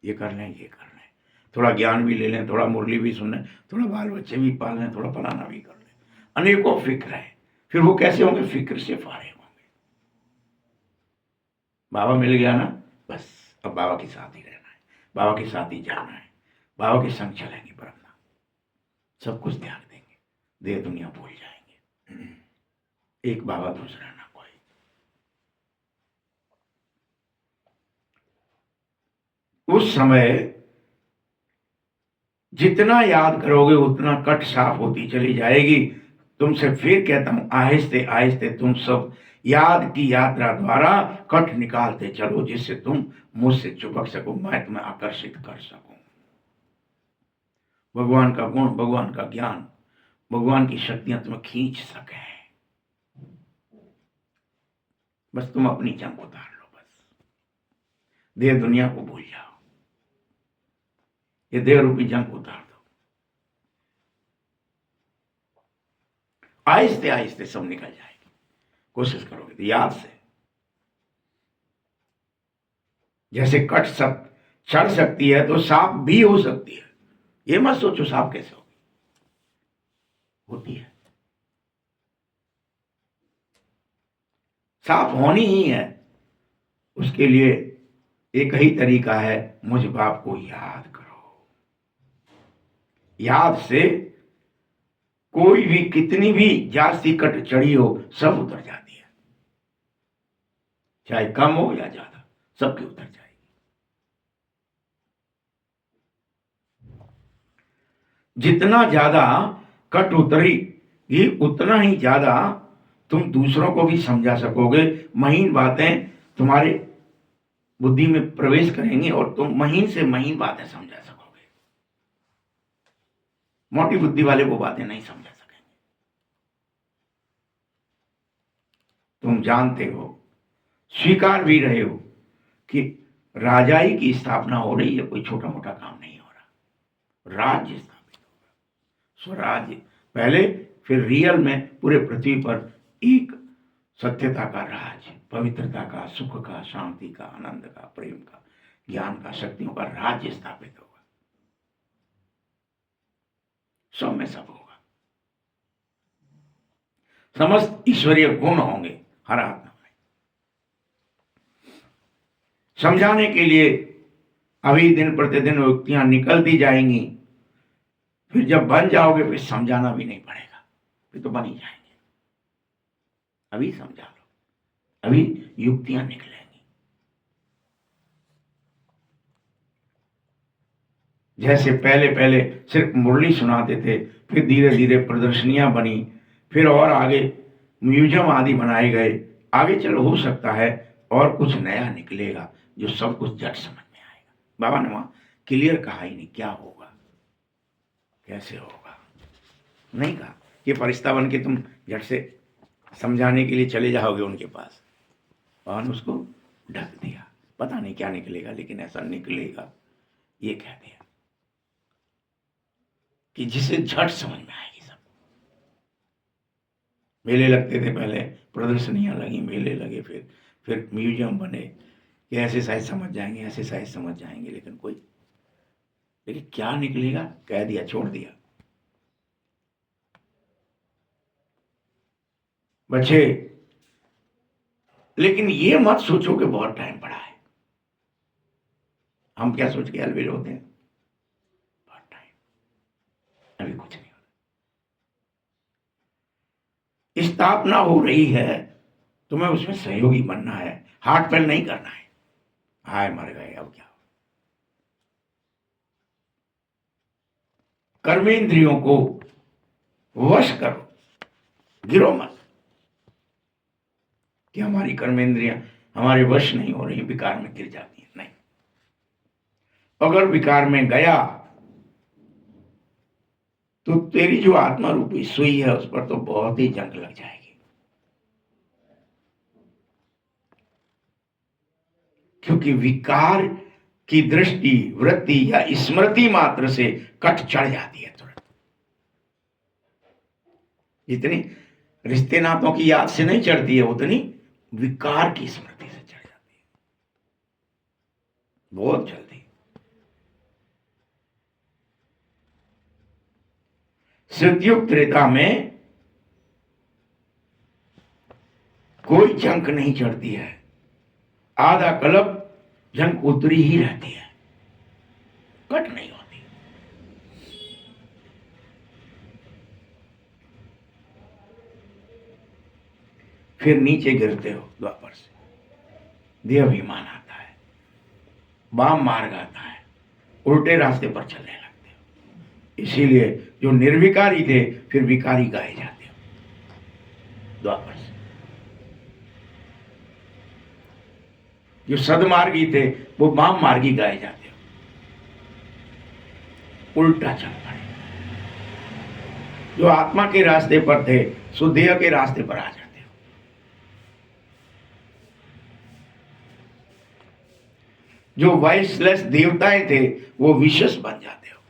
ये कर लें, ये कर लें, थोड़ा ज्ञान भी ले लें, थोड़ा मुरली भी सुन लें, थोड़ा बाल बच्चे भी पाल लें, थोड़ा फलाना भी कर लें, अनेकों फिक्र है। फिर वो कैसे होंगे? फिक्र से फारे होंगे। बाबा मिल गया ना, बस अब बाबा के साथ ही रहना है, बाबा के साथ ही जाना है, बाबा के संग चलेंगे, परमना सब कुछ त्याग देंगे, देह दुनिया भूल जाएंगे, एक बाबा दूसरा ना कोई। उस समय जितना याद करोगे उतना कट साफ होती चली जाएगी। तुमसे फिर कहता हूं, आहिस्ते आहिस्ते तुम सब याद की यात्रा द्वारा कट निकालते चलो, जिससे तुम मुझसे चिपक सको, मैं तुम्हें आकर्षित कर सकूं। भगवान का गुण, भगवान का ज्ञान, भगवान की शक्तियां तुम्हें खींच सके। बस तुम अपनी जंग उतार लो, बस देह दुनिया को भूल जाओ, ये देह रूपी जंग उतार दो। आहिस्ते आहिस्ते सब निकल जाएगी, कोशिश करोगे तो याद से। जैसे कट सब चढ़ सकती है तो साफ भी हो सकती है, ये मत सोचो साफ कैसे होगी, होती है। साफ होनी ही है। उसके लिए एक ही तरीका है, मुझ बाप को याद करो। याद से कोई भी कितनी भी जास्ती कट चढ़ी हो सब उतर जाती है, चाहे कम हो या ज्यादा, सबकी उतर जाएगी। जितना ज्यादा कट उतरी ये उतना ही ज्यादा तुम दूसरों को भी समझा सकोगे। महीन बातें तुम्हारे बुद्धि में प्रवेश करेंगी और तुम महीन से महीन बातें समझा सकोगे। मोटी बुद्धि वाले वो बातें नहीं समझा सकेंगे। तुम जानते हो, स्वीकार भी रहे हो कि राजाई की स्थापना हो रही है, कोई छोटा मोटा काम नहीं हो रहा। राज्य स्थापित होगा, स्वराज्य पहले, फिर रियल में पूरे पृथ्वी पर एक सत्यता का राज, पवित्रता का, सुख का, शांति का, आनंद का, प्रेम का, ज्ञान का, शक्तियों का राज्य स्थापित होगा। सब में सब होगा। समस्त ईश्वरीय गुण होंगे हर आत्मा में। समझाने के लिए अभी दिन प्रतिदिन युक्तियां निकलती जाएंगी, फिर जब बन जाओगे फिर समझाना भी नहीं पड़ेगा, फिर तो बन ही जाएंगे। अभी समझा लो, अभी युक्तियां निकलेंगी। जैसे पहले पहले सिर्फ मुरली सुनाते थे, फिर धीरे धीरे प्रदर्शनियां बनी, फिर और आगे म्यूजियम आदि बनाए गए। आगे चलो हो सकता है और कुछ नया निकलेगा जो सब कुछ झट समझ में आएगा। बाबा ने वहां क्लियर कहा ही नहीं क्या होगा, कैसे होगा, नहीं कहा कि फरिश्ता बन के तुम झट से समझाने के लिए चले जाओगे उनके पास। बाबा ने उसको ढक दिया, पता नहीं क्या निकलेगा लेकिन ऐसा निकलेगा ये कह दिया कि जिसे झट समझ में आएगी। सब मेले लगते थे पहले, प्रदर्शनियां लगी, मेले लगे, फिर म्यूजियम बने कि ऐसे शायद समझ जाएंगे, ऐसे शायद समझ जाएंगे, लेकिन क्या निकलेगा कह दिया, छोड़ दिया। बच्चे, लेकिन ये मत सोचो कि बहुत टाइम पड़ा है। हम क्या सोच के अलविल होते हैं, बहुत टाइम, अभी कुछ नहीं हो रहा। स्थापना हो रही है, तुम्हें उसमें सहयोगी बनना है, हाथ पैर नहीं करना है। हाय मर गए, अब क्या। कर्मेंद्रियों को वश करो, गिरो मत कि हमारी कर्मेंद्रियां हमारे वश नहीं हो रही, विकार में गिर जाती हैं। नहीं, अगर विकार में गया तो तेरी जो आत्मा रूपी सुई है उस पर तो बहुत ही जंग लग जाएगी, क्योंकि विकार की दृष्टि, वृत्ति या स्मृति मात्र से कट चढ़ जाती है तुरंत। जितनी रिश्ते नातों की याद से नहीं चढ़ती है, उतनी विकार की स्मृति से चढ़ जाती है बहुत जल्दी। सतयुग त्रेता में कोई जंक नहीं चढ़ती है, आधा कल्प जंक उतरी ही रहती है, कट नहीं होती। फिर नीचे गिरते हो द्वापर से, देहाभिमान आता है, वाम मार्ग आता है, उल्टे रास्ते पर चलने लगते हो। इसीलिए जो निर्विकारी थे फिर विकारी गाए जाते हो द्वापर से। जो सदमार्गी थे वो वाम मार्गी गाए जाते हो, उल्टा चल पड़े। जो आत्मा के रास्ते पर थे सो देह के रास्ते पर आ जाते हो। जो वाइसलेस देवताएं थे वो विशेष बन जाते हो,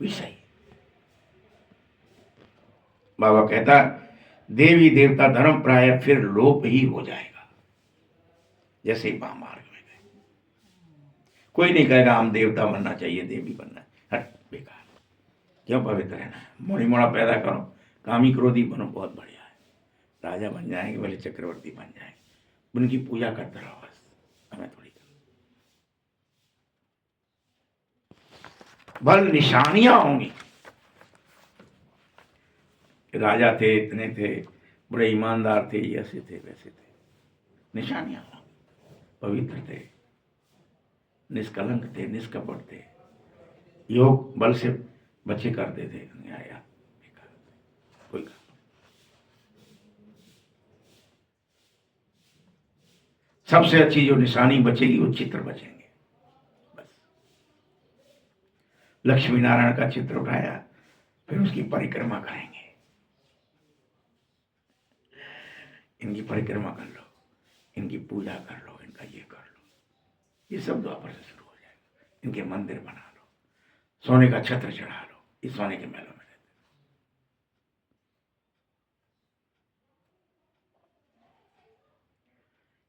विषय। बाबा कहता देवी देवता धर्म प्राय फिर लोप ही हो जाएगा जैसे ही वाम मार्ग में गए। कोई नहीं कहेगा हम देवता बनना चाहिए, देवी बनना है, हट बेकार, क्यों पवित्र रहना है। मोड़ी मोड़ा पैदा करो, कामी क्रोधी बनो, बहुत बढ़िया है। राजा बन जाएंगे, भले चक्रवर्ती बन जाएंगे, उनकी पूजा करते रहो बस, हमें थोड़ी बल निशानियां होंगी। राजा थे, इतने थे, बड़े ईमानदार थे, ऐसे थे वैसे थे, निशानियां होंगी। पवित्र थे, निष्कलंक थे, निष्कपट थे, योग बल से बच्चे करते थे, न्याय कोई काम। सबसे अच्छी जो निशानी बचेगी वो चित्र बचेंगे बस। लक्ष्मी नारायण का चित्र उठाया, फिर उसकी परिक्रमा करेंगे, इनकी परिक्रमा कर लो, इनकी पूजा कर लो, इनका ये कर लो, ये सब द्वापर से शुरू हो जाएगा। इनके मंदिर बना लो, सोने का छत्र चढ़ा लो, इस सोने के महलों में रहते।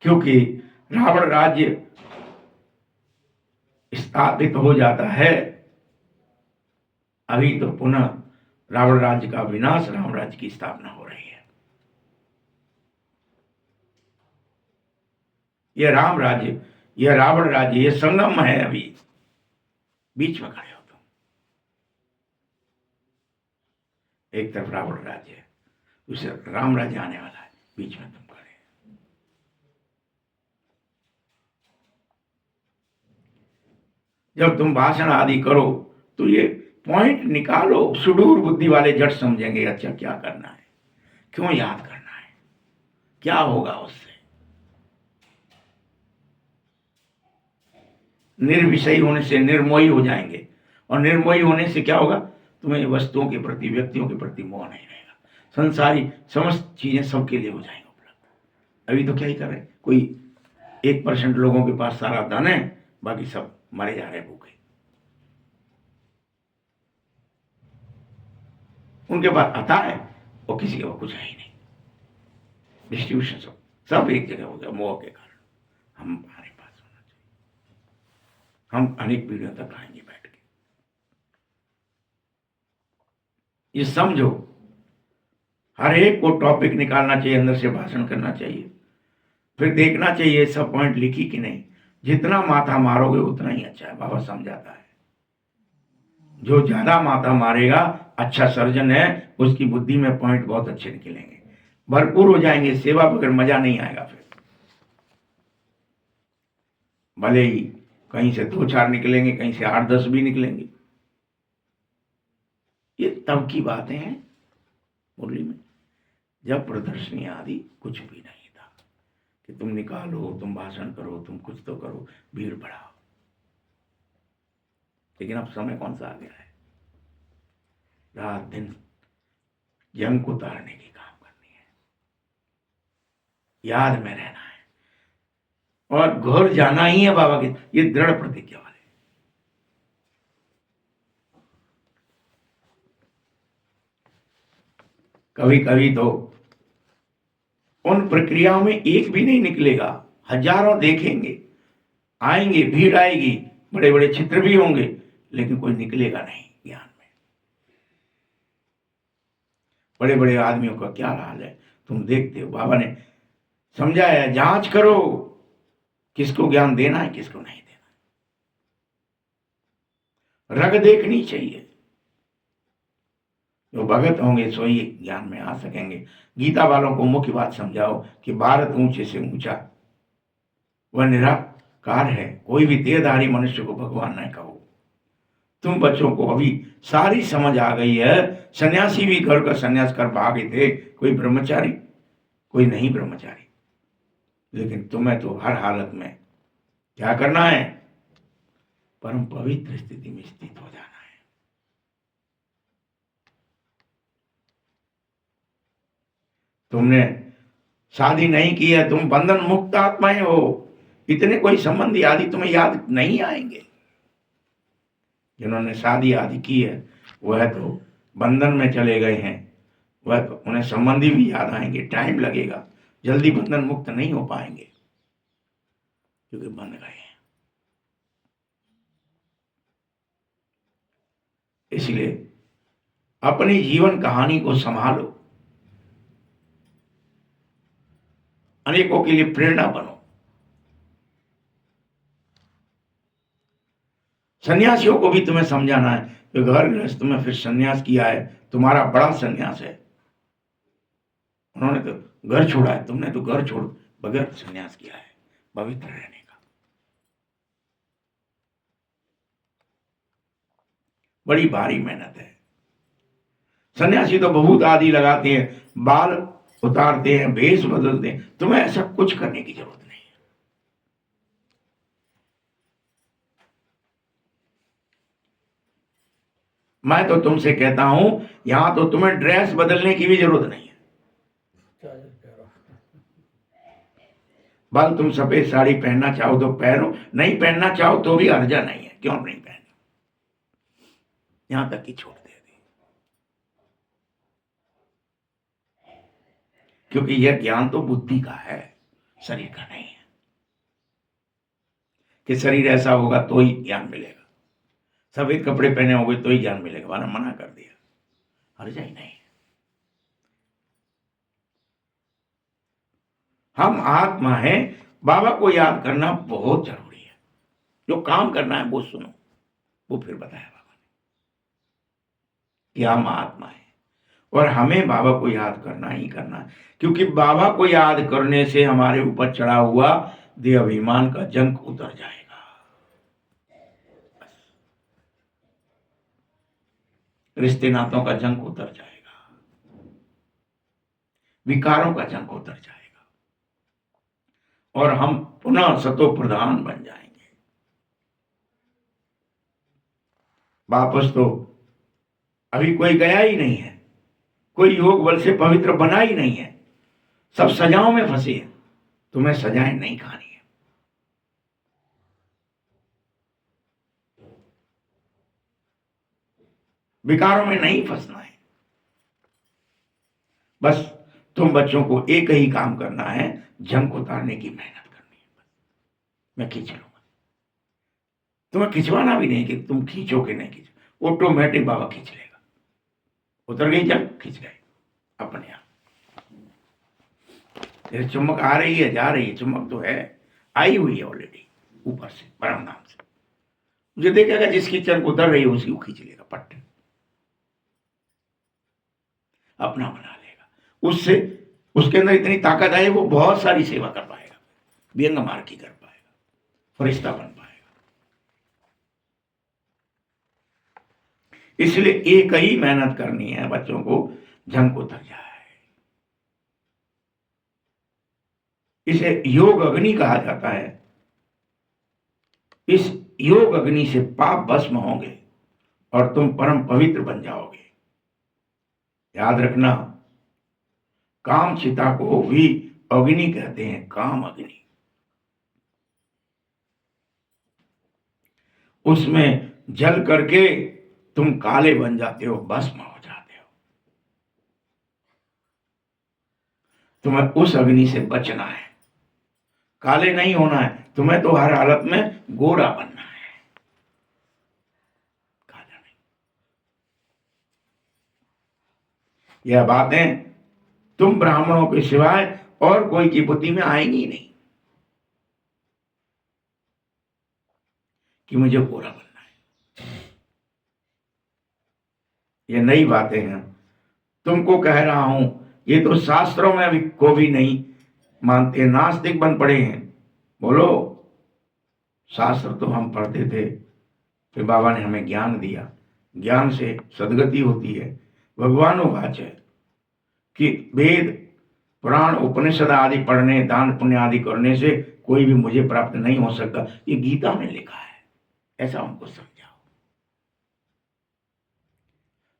क्योंकि रावण राज्य स्थापित हो जाता है, अभी तो पुनः रावण राज्य का विनाश, राम राज्य की स्थापना हो रही है। यह राम राज्य, यह रावण राज्य, यह संगम है, अभी बीच में खड़े हो तुम। एक तरफ रावण राज्य है, दूसरी तरफ राम राज्य आने वाला है, बीच में तुम खड़े। जब तुम भाषण आदि करो तो ये पॉइंट निकालो, सुदूर बुद्धि वाले जट समझेंगे, अच्छा क्या करना है, क्यों याद करना है, क्या होगा उससे। निर्विषयी होने से निर्मोही हो जाएंगे, और निर्मोही होने से क्या होगा, तुम्हें वस्तुओं के प्रति, व्यक्तियों के प्रति मोह नहीं रहेगा, संसारी समस्त चीजें सबके लिए हो जाएंगी उपलब्ध। अभी तो क्या ही कर रहे, कोई 1% लोगों के पास सारा धन है, बाकी सब मरे जा रहे भूखे। उनके पास आता है और किसी के पास कुछ है ही नहीं। डिस्ट्रीब्यूशन सब एक जगह हो गया मोह के कारण। हमारे पास होना चाहिए, हम अनेक पीढ़ियों तक खाएंगे बैठ के। ये समझो, हर एक को टॉपिक निकालना चाहिए, अंदर से भाषण करना चाहिए, फिर देखना चाहिए सब पॉइंट लिखी कि नहीं। जितना माथा मारोगे उतना ही अच्छा है, बाबा समझाता है। जो ज्यादा माथा मारेगा, अच्छा सर्जन है, उसकी बुद्धि में पॉइंट बहुत अच्छे निकलेंगे, भरपूर हो जाएंगे। सेवा बगैर मजा नहीं आएगा। फिर भले ही कहीं से 2-4 निकलेंगे, कहीं से 8-10 भी निकलेंगे। ये तब की बातें हैं मुरली में, जब प्रदर्शनी आदि कुछ भी नहीं था कि तुम निकालो, तुम भाषण करो, तुम कुछ तो करो, भीड़ बढ़ाओ। लेकिन अब समय कौन सा आ गया है, रात दिन जंग को उतारने की काम करनी है, याद में रहना है, और घर जाना ही है बाबा की, ये दृढ़ प्रतिज्ञा वाले। कभी कभी तो उन प्रक्रियाओं में एक भी नहीं निकलेगा, हजारों देखेंगे, आएंगे, भीड़ आएगी, बड़े बड़े चित्र भी होंगे, लेकिन कोई निकलेगा नहीं ज्ञान में। बड़े बड़े आदमियों का क्या हाल है तुम देखते हो। बाबा ने समझाया, जांच करो किसको ज्ञान देना है, किसको नहीं देना। रग देखनी चाहिए, जो भगत होंगे सो ही ज्ञान में आ सकेंगे। गीता वालों को मुख्य बात समझाओ कि भारत ऊंचे से ऊंचा, वह निराकार है, कोई भी देहधारी मनुष्य को भगवान न कहो। तुम बच्चों को अभी सारी समझ आ गई है। सन्यासी भी घर का सन्यास कर भागे थे, कोई ब्रह्मचारी, कोई नहीं ब्रह्मचारी, लेकिन तुम्हें तो हर हालत में क्या करना है, परम पवित्र स्थिति में स्थित हो जाना है। तुमने शादी नहीं की है, तुम बंधन मुक्त आत्माएं हो, इतने कोई संबंधी आदि तुम्हें याद नहीं आएंगे। जिन्होंने शादी आदि की है वह तो बंधन में चले गए हैं, वह तो उन्हें संबंधी भी याद आएंगे, टाइम लगेगा, जल्दी बंधन मुक्त नहीं हो पाएंगे क्योंकि बंध गए हैं। इसलिए अपनी जीवन कहानी को संभालो, अनेकों के लिए प्रेरणा बनो। सन्यासियों को भी तुम्हें समझाना है कि घर गृहस्थ में फिर सन्यास किया है, तुम्हारा बड़ा सन्यास है। उन्होंने तो घर छोड़ा है, तुमने तो घर छोड़ बगैर सन्यास किया है पवित्र रहने का। बड़ी भारी मेहनत है। सन्यासी तो बहुत आदि लगाते हैं, बाल उतारते हैं, भेष बदलते हैं, तुम्हें ऐसा कुछ करने की जरूरत नहीं है। मैं तो तुमसे कहता हूं, यहां तो तुम्हें ड्रेस बदलने की भी जरूरत नहीं है। बल तुम सफेद साड़ी पहनना चाहो तो पहनो, नहीं पहनना चाहो तो भी हर्जा नहीं है। क्यों नहीं पहनो, यहां तक की छोड़ दे दी, क्योंकि यह ज्ञान तो बुद्धि का है, शरीर का नहीं है। कि शरीर ऐसा होगा तो ही ज्ञान मिलेगा, सफेद कपड़े पहने होंगे तो ही ज्ञान मिलेगा, वाला मना कर दिया, हर्जा ही नहीं। हम आत्मा है, बाबा को याद करना बहुत जरूरी है। जो काम करना है वो सुनो, वो फिर बताया बाबा ने कि हम आत्मा है और हमें बाबा को याद करना ही करना है, क्योंकि बाबा को याद करने से हमारे ऊपर चढ़ा हुआ देह अभिमान का जंक उतर जाएगा। रिश्ते नातों का जंक उतर जाएगा, विकारों का जंक उतर जाएगा और हम पुनः सतो प्रधान बन जाएंगे। वापस तो अभी कोई गया ही नहीं है, कोई योग बल से पवित्र बना ही नहीं है, सब सजाओं में फंसे हैं। तुम्हें सजाएं नहीं खानी है, विकारों में नहीं फंसना है। बस तुम बच्चों को एक ही काम करना है, जंग उतारने की मेहनत करनी है। मैं खींच लूंगा, तुम्हें खिंचवाना भी नहीं कि तुम खींचो कि नहीं खींचो, ऑटोमेटिक बाबा खींच लेगा। उतर गई जंग, खींच गए अपने आप। तेरे चुम्बक आ रही है, जा रही है, चुम्बक तो है, आई हुई है ऑलरेडी ऊपर से परम नाम से। मुझे देखेगा जिसकी चंग उतर रही है उसी को खींच लेगा, पट्ट अपना बना लेगा। उससे उसके अंदर इतनी ताकत आई, वो बहुत सारी सेवा कर पाएगा, व्यंग मार की कर पाएगा, फरिश्ता बन पाएगा। इसलिए एक ही मेहनत करनी है, बच्चों को जंग उतर जाए। इसे योग अग्नि कहा जाता है। इस योग अग्नि से पाप भस्म होंगे और तुम परम पवित्र बन जाओगे। याद रखना, काम चिता को भी अग्नि कहते हैं, काम अग्नि। उसमें जल करके तुम काले बन जाते हो, भस्म हो जाते हो। तुम्हें उस अग्नि से बचना है, काले नहीं होना है। तुम्हें तो हर हालत में गोरा बनना है, काला नहीं। यह बातें तुम ब्राह्मणों के सिवाय और कोई की बुद्धि में आएंगी ही नहीं कि मुझे गोरा बनना है। ये नई बातें हैं, तुमको कह रहा हूं। ये तो शास्त्रों में भी को भी नहीं मानते, नास्तिक बन पड़े हैं। बोलो, शास्त्र तो हम पढ़ते थे, फिर बाबा ने हमें ज्ञान दिया, ज्ञान से सदगति होती है। भगवान वाच है कि वेद पुराण उपनिषद आदि पढ़ने, दान पुण्य आदि करने से कोई भी मुझे प्राप्त नहीं हो सकता, ये गीता में लिखा है। ऐसा उनको समझाओ।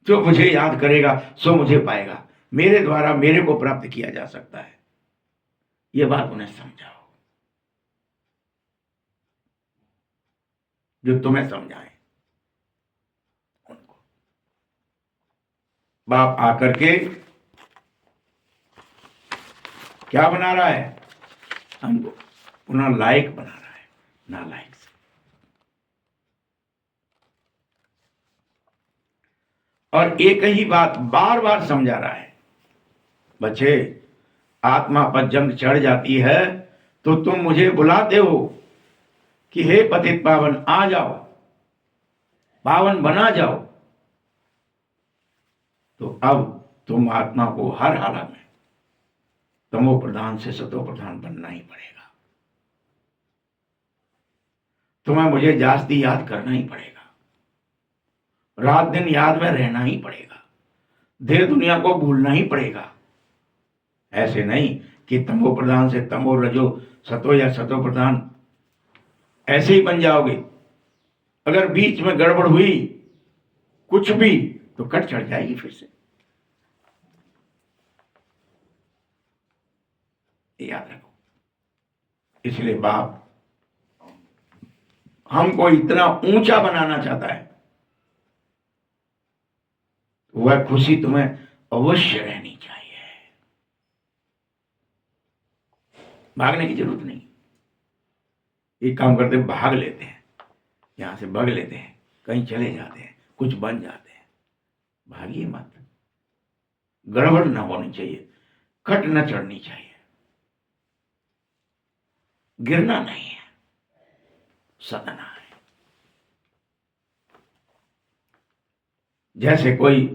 जो मुझे याद करेगा सो मुझे पाएगा, मेरे द्वारा मेरे को प्राप्त किया जा सकता है, ये बात उन्हें समझाओ, जो तुम्हें समझाए उनको। बाप आकर के क्या बना रहा है, हमको पुनः लायक बना रहा है, नालायक से। और एक ही बात बार बार समझा रहा है, बच्चे आत्मा पर जंग चढ़ जाती है तो तुम मुझे बुलाते हो कि हे पतित पावन आ जाओ, पावन बना जाओ। तो अब तुम आत्मा को हर हालत में तमो प्रधान से सतो प्रधान बनना ही पड़ेगा। तुम्हें मुझे जास्ती याद करना ही पड़ेगा, रात दिन याद में रहना ही पड़ेगा, देह दुनिया को भूलना ही पड़ेगा। ऐसे नहीं कि तमो प्रधान से तमो रजो सतो या सतो प्रधान ऐसे ही बन जाओगे। अगर बीच में गड़बड़ हुई कुछ भी तो कट चढ़ जाएगी फिर से, याद रखो। इसलिए बाप हमको इतना ऊंचा बनाना चाहता है, वह खुशी तुम्हें अवश्य रहनी चाहिए। भागने की जरूरत नहीं। एक काम करते हैं, भाग लेते हैं, यहां से भाग लेते हैं, कहीं चले जाते हैं, कुछ बन जाते हैं। भागिए मत, गड़बड़ ना होनी चाहिए, कट न चढ़नी चाहिए, गिरना नहीं है, सदना है। जैसे कोई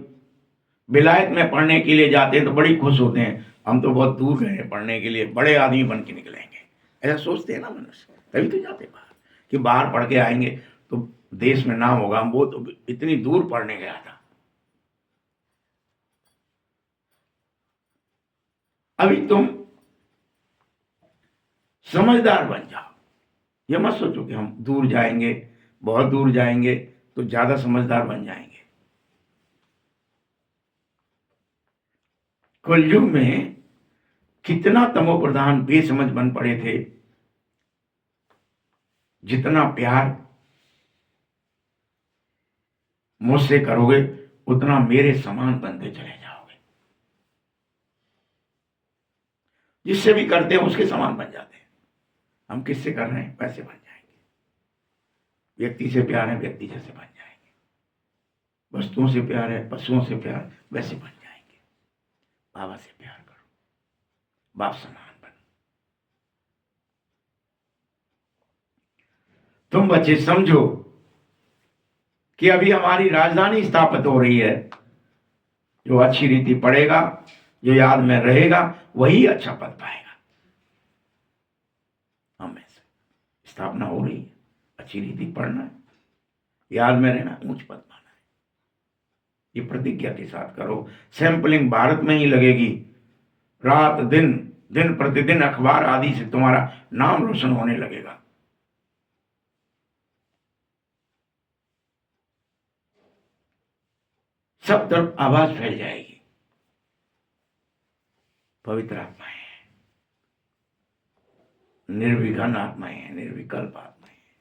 विलायत में पढ़ने के लिए जाते हैं तो बड़ी खुश होते हैं, हम तो बहुत दूर गए हैं पढ़ने के लिए, बड़े आदमी बन के निकलेंगे, ऐसा सोचते हैं ना मनुष्य। तभी तो जाते बाहर कि बाहर पढ़ के आएंगे तो देश में नाम होगा, वो तो इतनी दूर पढ़ने गया था। अभी तुम समझदार बन जाओ। ये मत सोचो कि हम दूर जाएंगे, बहुत दूर जाएंगे तो ज्यादा समझदार बन जाएंगे। कलयुग में कितना तमो प्रधान बेसमझ बन पड़े थे, जितना प्यार मुझसे करोगे उतना मेरे समान बनते चले जाओगे। जिससे भी करते हैं उसके समान बन जाते हैं। हम किससे कर रहे हैं वैसे बन जाएंगे। व्यक्ति से प्यार है, व्यक्ति जैसे बन जाएंगे। वस्तुओं से प्यार है, पशुओं से प्यार, वैसे बन जाएंगे। बाबा से प्यार करो, बाप समान बनो। तुम बच्चे समझो कि अभी हमारी राजधानी स्थापित हो रही है। जो अच्छी रीति पढ़ेगा, जो याद में रहेगा, वही अच्छा पद पाएगा। हमें स्थापना हो रही है, अच्छी रीति पढ़ना है, याद में रहना, ऊंच पद पाना है। ये प्रतिज्ञा के साथ करो। सैंपलिंग भारत में ही लगेगी। रात दिन, दिन प्रतिदिन अखबार आदि से तुम्हारा नाम रोशन होने लगेगा। सब तरफ आवाज फैल जाएगी। पवित्र आत्माएं हैं, निर्विघन आत्माएं हैं, निर्विकल्प आत्माएं हैं।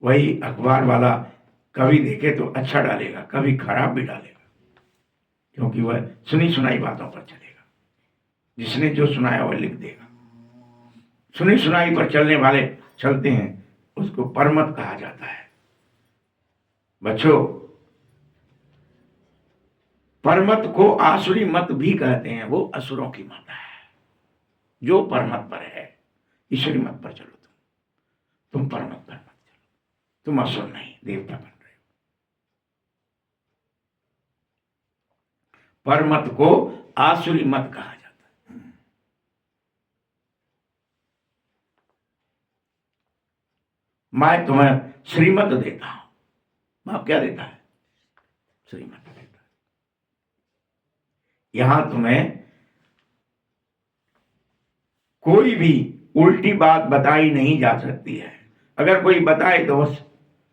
वही अखबार वाला कभी देखे तो अच्छा डालेगा, कभी खराब भी डालेगा, क्योंकि वह सुनी सुनाई बातों पर चलेगा। जिसने जो सुनाया वह लिख देगा। सुनी सुनाई पर चलने वाले चलते हैं, उसको परमत कहा जाता है। बच्चों, परमत को आसुरी मत भी कहते हैं। वो असुरों की मत है। जो परमत पर है, ईश्वरी मत पर चलो। तुम परमत पर मत चलो। तुम असुर नहीं, देवता बन रहे हो। परमत को आसुरी मत कहा जाता है। मैं तुम्हें श्रीमत देता हूं। बाप क्या देता है? श्रीमत देता है। यहां तुम्हें कोई भी उल्टी बात बताई नहीं जा सकती है। अगर कोई बताए तो बस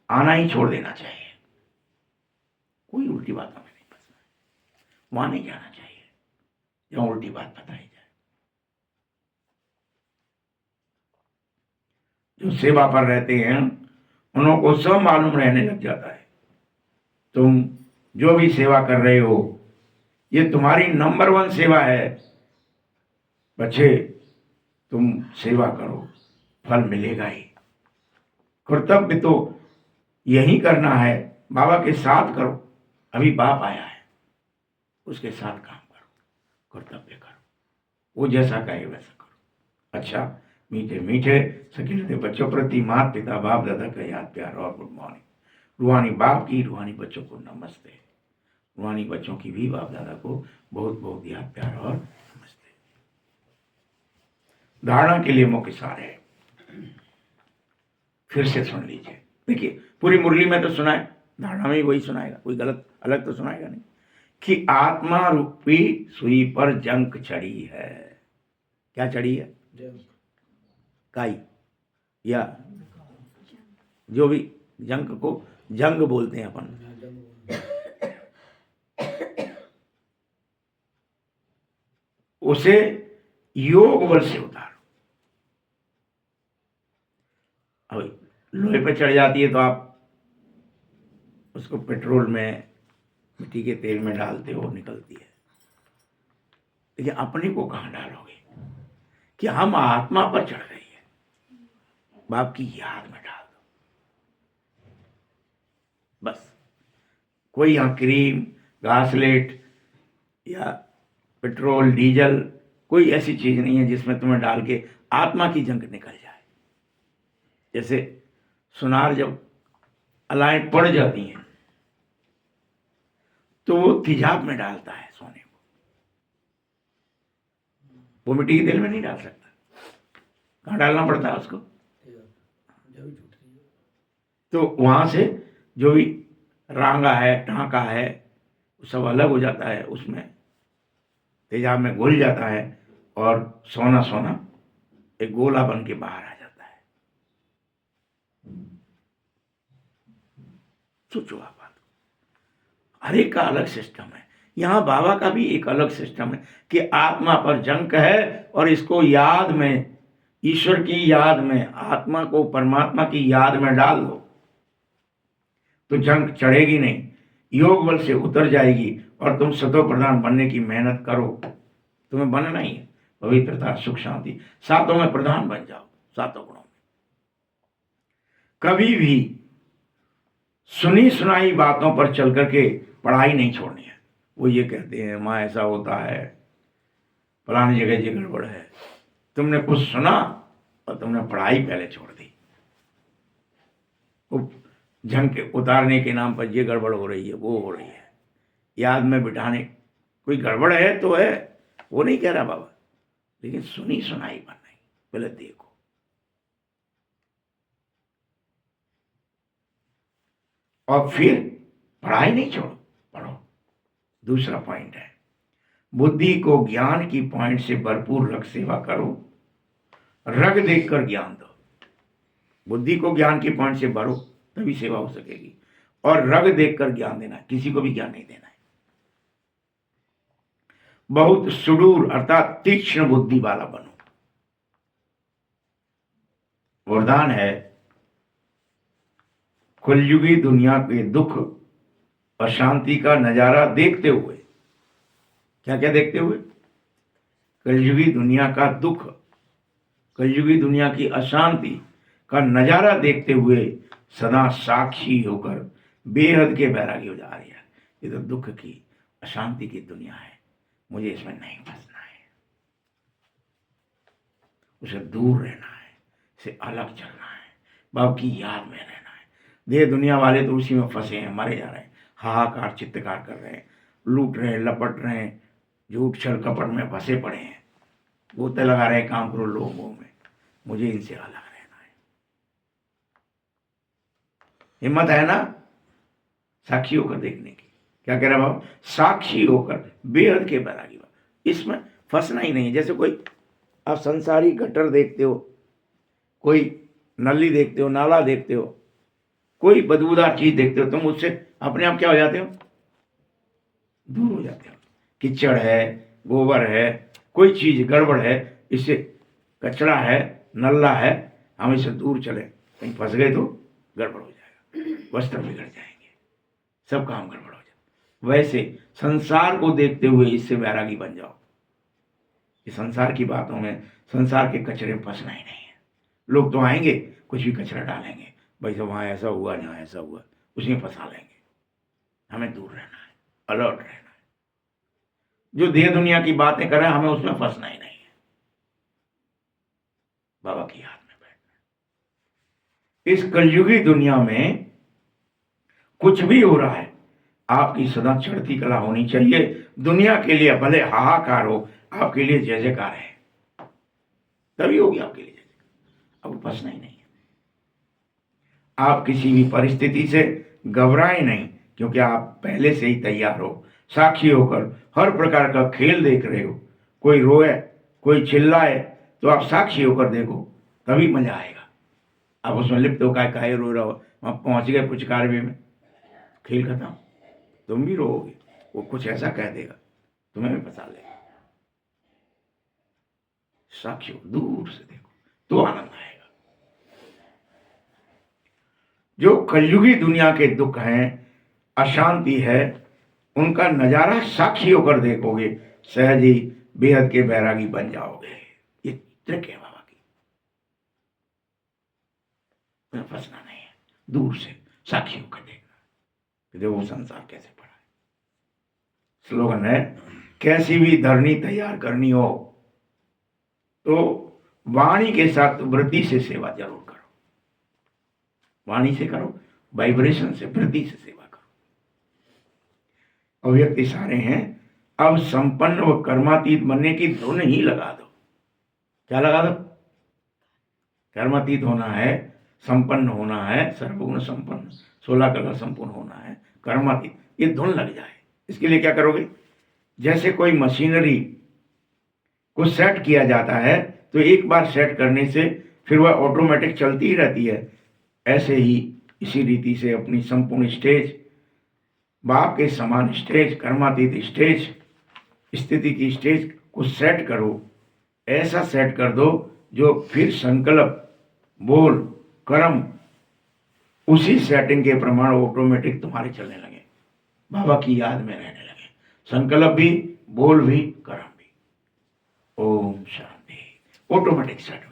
आना ही छोड़ देना चाहिए। कोई उल्टी बात हमें नहीं पसंद है, वहां नहीं जाना चाहिए जहां उल्टी बात बताई जाए। जो सेवा पर रहते हैं उन को सब मालूम रहने लग जाता है। तुम जो भी सेवा कर रहे हो, ये तुम्हारी नंबर 1 सेवा है। बच्चे, तुम सेवा करो, फल मिलेगा ही। कर्तव्य तो यही करना है बाबा के साथ करो। अभी बाप आया है, उसके साथ काम करो, कर्तव्य करो, वो जैसा कहे वैसा करो। अच्छा, मीठे मीठे सकीलते बच्चों प्रति माता पिता बाप दादा का याद प्यार और गुड मॉर्निंग। रूहानी बाप की, रूहानी बच्चों को नमस्ते। रूहानी बच्चों की भी बाप दादा को बहुत बहुत याद प्यार और नमस्ते। धारणा के लिए मुख्य सार है, फिर से सुन लीजिए। देखिए, पूरी मुरली में तो सुना है, धारणा में वही सुनाएगा, कोई गलत अलग तो सुनाएगा नहीं। कि आत्मा रूपी सुई पर जंक चढ़ी है। क्या चढ़ी है? काई, या जो भी जंक को जंग बोलते हैं अपन। उसे योग बल से उतारो। अब लोहे पे चढ़ जाती है तो आप उसको पेट्रोल में, मिट्टी के तेल में डालते हो, निकलती है। लेकिन अपने को कहाँ डालोगे? कि हम आत्मा पर चढ़ रही है, बाप की याद में डाल दो बस। कोई यहाँ क्रीम, घासलेट या पेट्रोल डीजल, कोई ऐसी चीज नहीं है जिसमें तुम्हें डाल के आत्मा की जंग निकल जाए। जैसे सुनार जब अलाएं पड़ जाती हैं तो वो तेजाब में डालता है सोने को, वो मिट्टी के तेल में नहीं डाल सकता। कहाँ डालना पड़ता है उसको? तो वहां से जो भी रांगा है, टांका है, सब अलग हो जाता है, उसमें तेजाब में घुल जाता है और सोना सोना एक गोला बन के बाहर आ जाता है। सोचो आप, हर एक का अलग सिस्टम है। यहाँ बाबा का भी एक अलग सिस्टम है कि आत्मा पर जंक है और इसको याद में, ईश्वर की याद में, आत्मा को परमात्मा की याद में डाल दो तो जंग चढ़ेगी नहीं, योग बल से उतर जाएगी और तुम सतो प्रधान बनने की मेहनत करो। तुम्हें बनना ही है, पवित्रता, सुख, शांति, सातों में प्रधान बन जाओ, सातों गुणों में। कभी भी सुनी सुनाई बातों पर चल करके पढ़ाई नहीं छोड़नी है। वो ये कहते हैं माँ ऐसा होता है, फलानी जगह ये गड़बड़ है। तुमने कुछ सुना और तुमने पढ़ाई पहले छोड़ दी। वो जंग के उतारने के नाम पर ये गड़बड़ हो रही है, वो हो रही है, याद में बिठाने, कोई गड़बड़ है तो है, वो नहीं कह रहा बाबा, लेकिन सुनी सुनाई बनना पहले देखो। और फिर पढ़ाई नहीं छोड़ो, पढ़ो। दूसरा पॉइंट है, बुद्धि को ज्ञान की पॉइंट से भरपूर रख सेवा करो, रग देखकर ज्ञान दो। बुद्धि को ज्ञान की पॉइंट से भरो तभी सेवा हो सकेगी, और रग देखकर ज्ञान देना, किसी को भी ज्ञान नहीं देना है। बहुत सुदूर अर्थात तीक्ष्ण बुद्धि वाला बनो। वरदान है, कलयुगी दुनिया के दुख और शांति का नजारा देखते हुए, क्या क्या देखते हुए? कलयुगी दुनिया का दुख, कलयुगी दुनिया की अशांति का नजारा देखते हुए सदा साक्षी होकर बेहद के बैरागी हो जा रही है। ये तो दुख की, अशांति की दुनिया है, मुझे इसमें नहीं फंसना है, उसे दूर रहना है, इसे अलग चलना है, बाप की याद में रहना है। देह दुनिया वाले तो उसी में फंसे हैं, मरे जा रहे हैं, हाहाकार चित्तकार कर रहे हैं, लूट रहे हैं, लपट रहे हैं, झूठ छल कपट में फंसे पड़े हैं, गोते लगा रहे हैं काम करो लोगों में। मुझे इनसे अलग रहना है। हिम्मत है ना साक्षी होकर देखने की? क्या कह रहा बाबा? साक्षी होकर बेहद के बैरागी, इसमें फंसना ही नहीं है। जैसे कोई आप संसारी गटर देखते हो, कोई नली देखते हो, नाला देखते हो, कोई बदबूदार चीज देखते हो, तुम उससे अपने आप क्या हो जाते हो? दूर हो जाते हो। कीचड़ है, गोबर है, कोई चीज गड़बड़ है, इससे कचरा है, नल्ला है, हम इससे दूर चले, कहीं फंस गए तो गड़बड़ हो जाएगा, वस्त्र बिगड़ जाएंगे, सब काम गड़बड़ हो जाए। वैसे संसार को देखते हुए इससे वैरागी बन जाओ। ये संसार की बातों में, संसार के कचरे में फंसना ही नहीं है। लोग तो आएंगे, कुछ भी कचरा डालेंगे, भाई साहब वहाँ ऐसा हुआ, यहाँ ऐसा हुआ, उसमें फंसा लेंगे। हमें दूर रहना है, अलर्ट रहना है। जो देह दुनिया की बातें करे हमें उसमें फंसना ही नहीं है, बाबा की याद में बैठना। इस कलयुगी दुनिया में कुछ भी हो रहा है, आपकी सदा चढ़ती कला होनी चाहिए। दुनिया के लिए भले हाहाकार हो, आपके लिए जय जयकार है, तभी होगी आपके लिए जय जयकार। अब फंसना ही नहीं है। आप किसी भी परिस्थिति से घबराएं नहीं, क्योंकि आप पहले से ही तैयार हो, साक्षी होकर हर प्रकार का खेल देख रहे हो। कोई रोए, कोई चिल्लाए, तो आप साक्षी होकर देखो, तभी मजा आएगा। आप उसमें लिप्त हो, काहे रो रहा हो, वहां पहुंच गए पुचकार में, खेल खत्म। तुम भी रोओगे, वो कुछ ऐसा कह देगा, तुम्हें भी फंसा लेगा। साक्षी हो, दूर से देखो तो आनंद आएगा। जो कलयुगी दुनिया के दुख हैं, अशांति है, उनका नजारा साक्षी होकर देखोगे, सहज ही बेहद के बैरागी बन जाओगे। ये ट्रिक है बाबा की, फंसना नहीं है, दूर से साक्षी होकर देखना, देखो संसार कैसे पड़ा है। स्लोगन है, कैसी भी धरनी तैयार करनी हो तो वाणी के साथ वृत्ति से सेवा जरूर करो। वाणी से करो, वाइब्रेशन से, वृत्ति से सेवा करो। अव्यक्त सारे हैं, अब संपन्न व कर्मातीत बनने की धुन ही लगा दो। क्या लगा दो? कर्मातीत होना है, संपन्न होना है, सर्वगुण संपन्न, 16 कला संपूर्ण होना है, कर्मातीत, ये धुन लग जाए। इसके लिए क्या करोगे? जैसे कोई मशीनरी को सेट किया जाता है, तो एक बार सेट करने से फिर वह ऑटोमेटिक चलती ही रहती है। ऐसे ही इसी रीति से अपनी संपूर्ण स्टेज, बाप के समान स्टेज, कर्मातीत स्टेज, स्थिति की स्टेज को सेट करो। ऐसा सेट कर दो जो फिर संकल्प, बोल, कर्म उसी सेटिंग के प्रमाण ऑटोमेटिक तुम्हारे चलने लगे, बाबा की याद में रहने लगे। संकल्प भी, बोल भी, कर्म भी। ओम शांति। Automatic set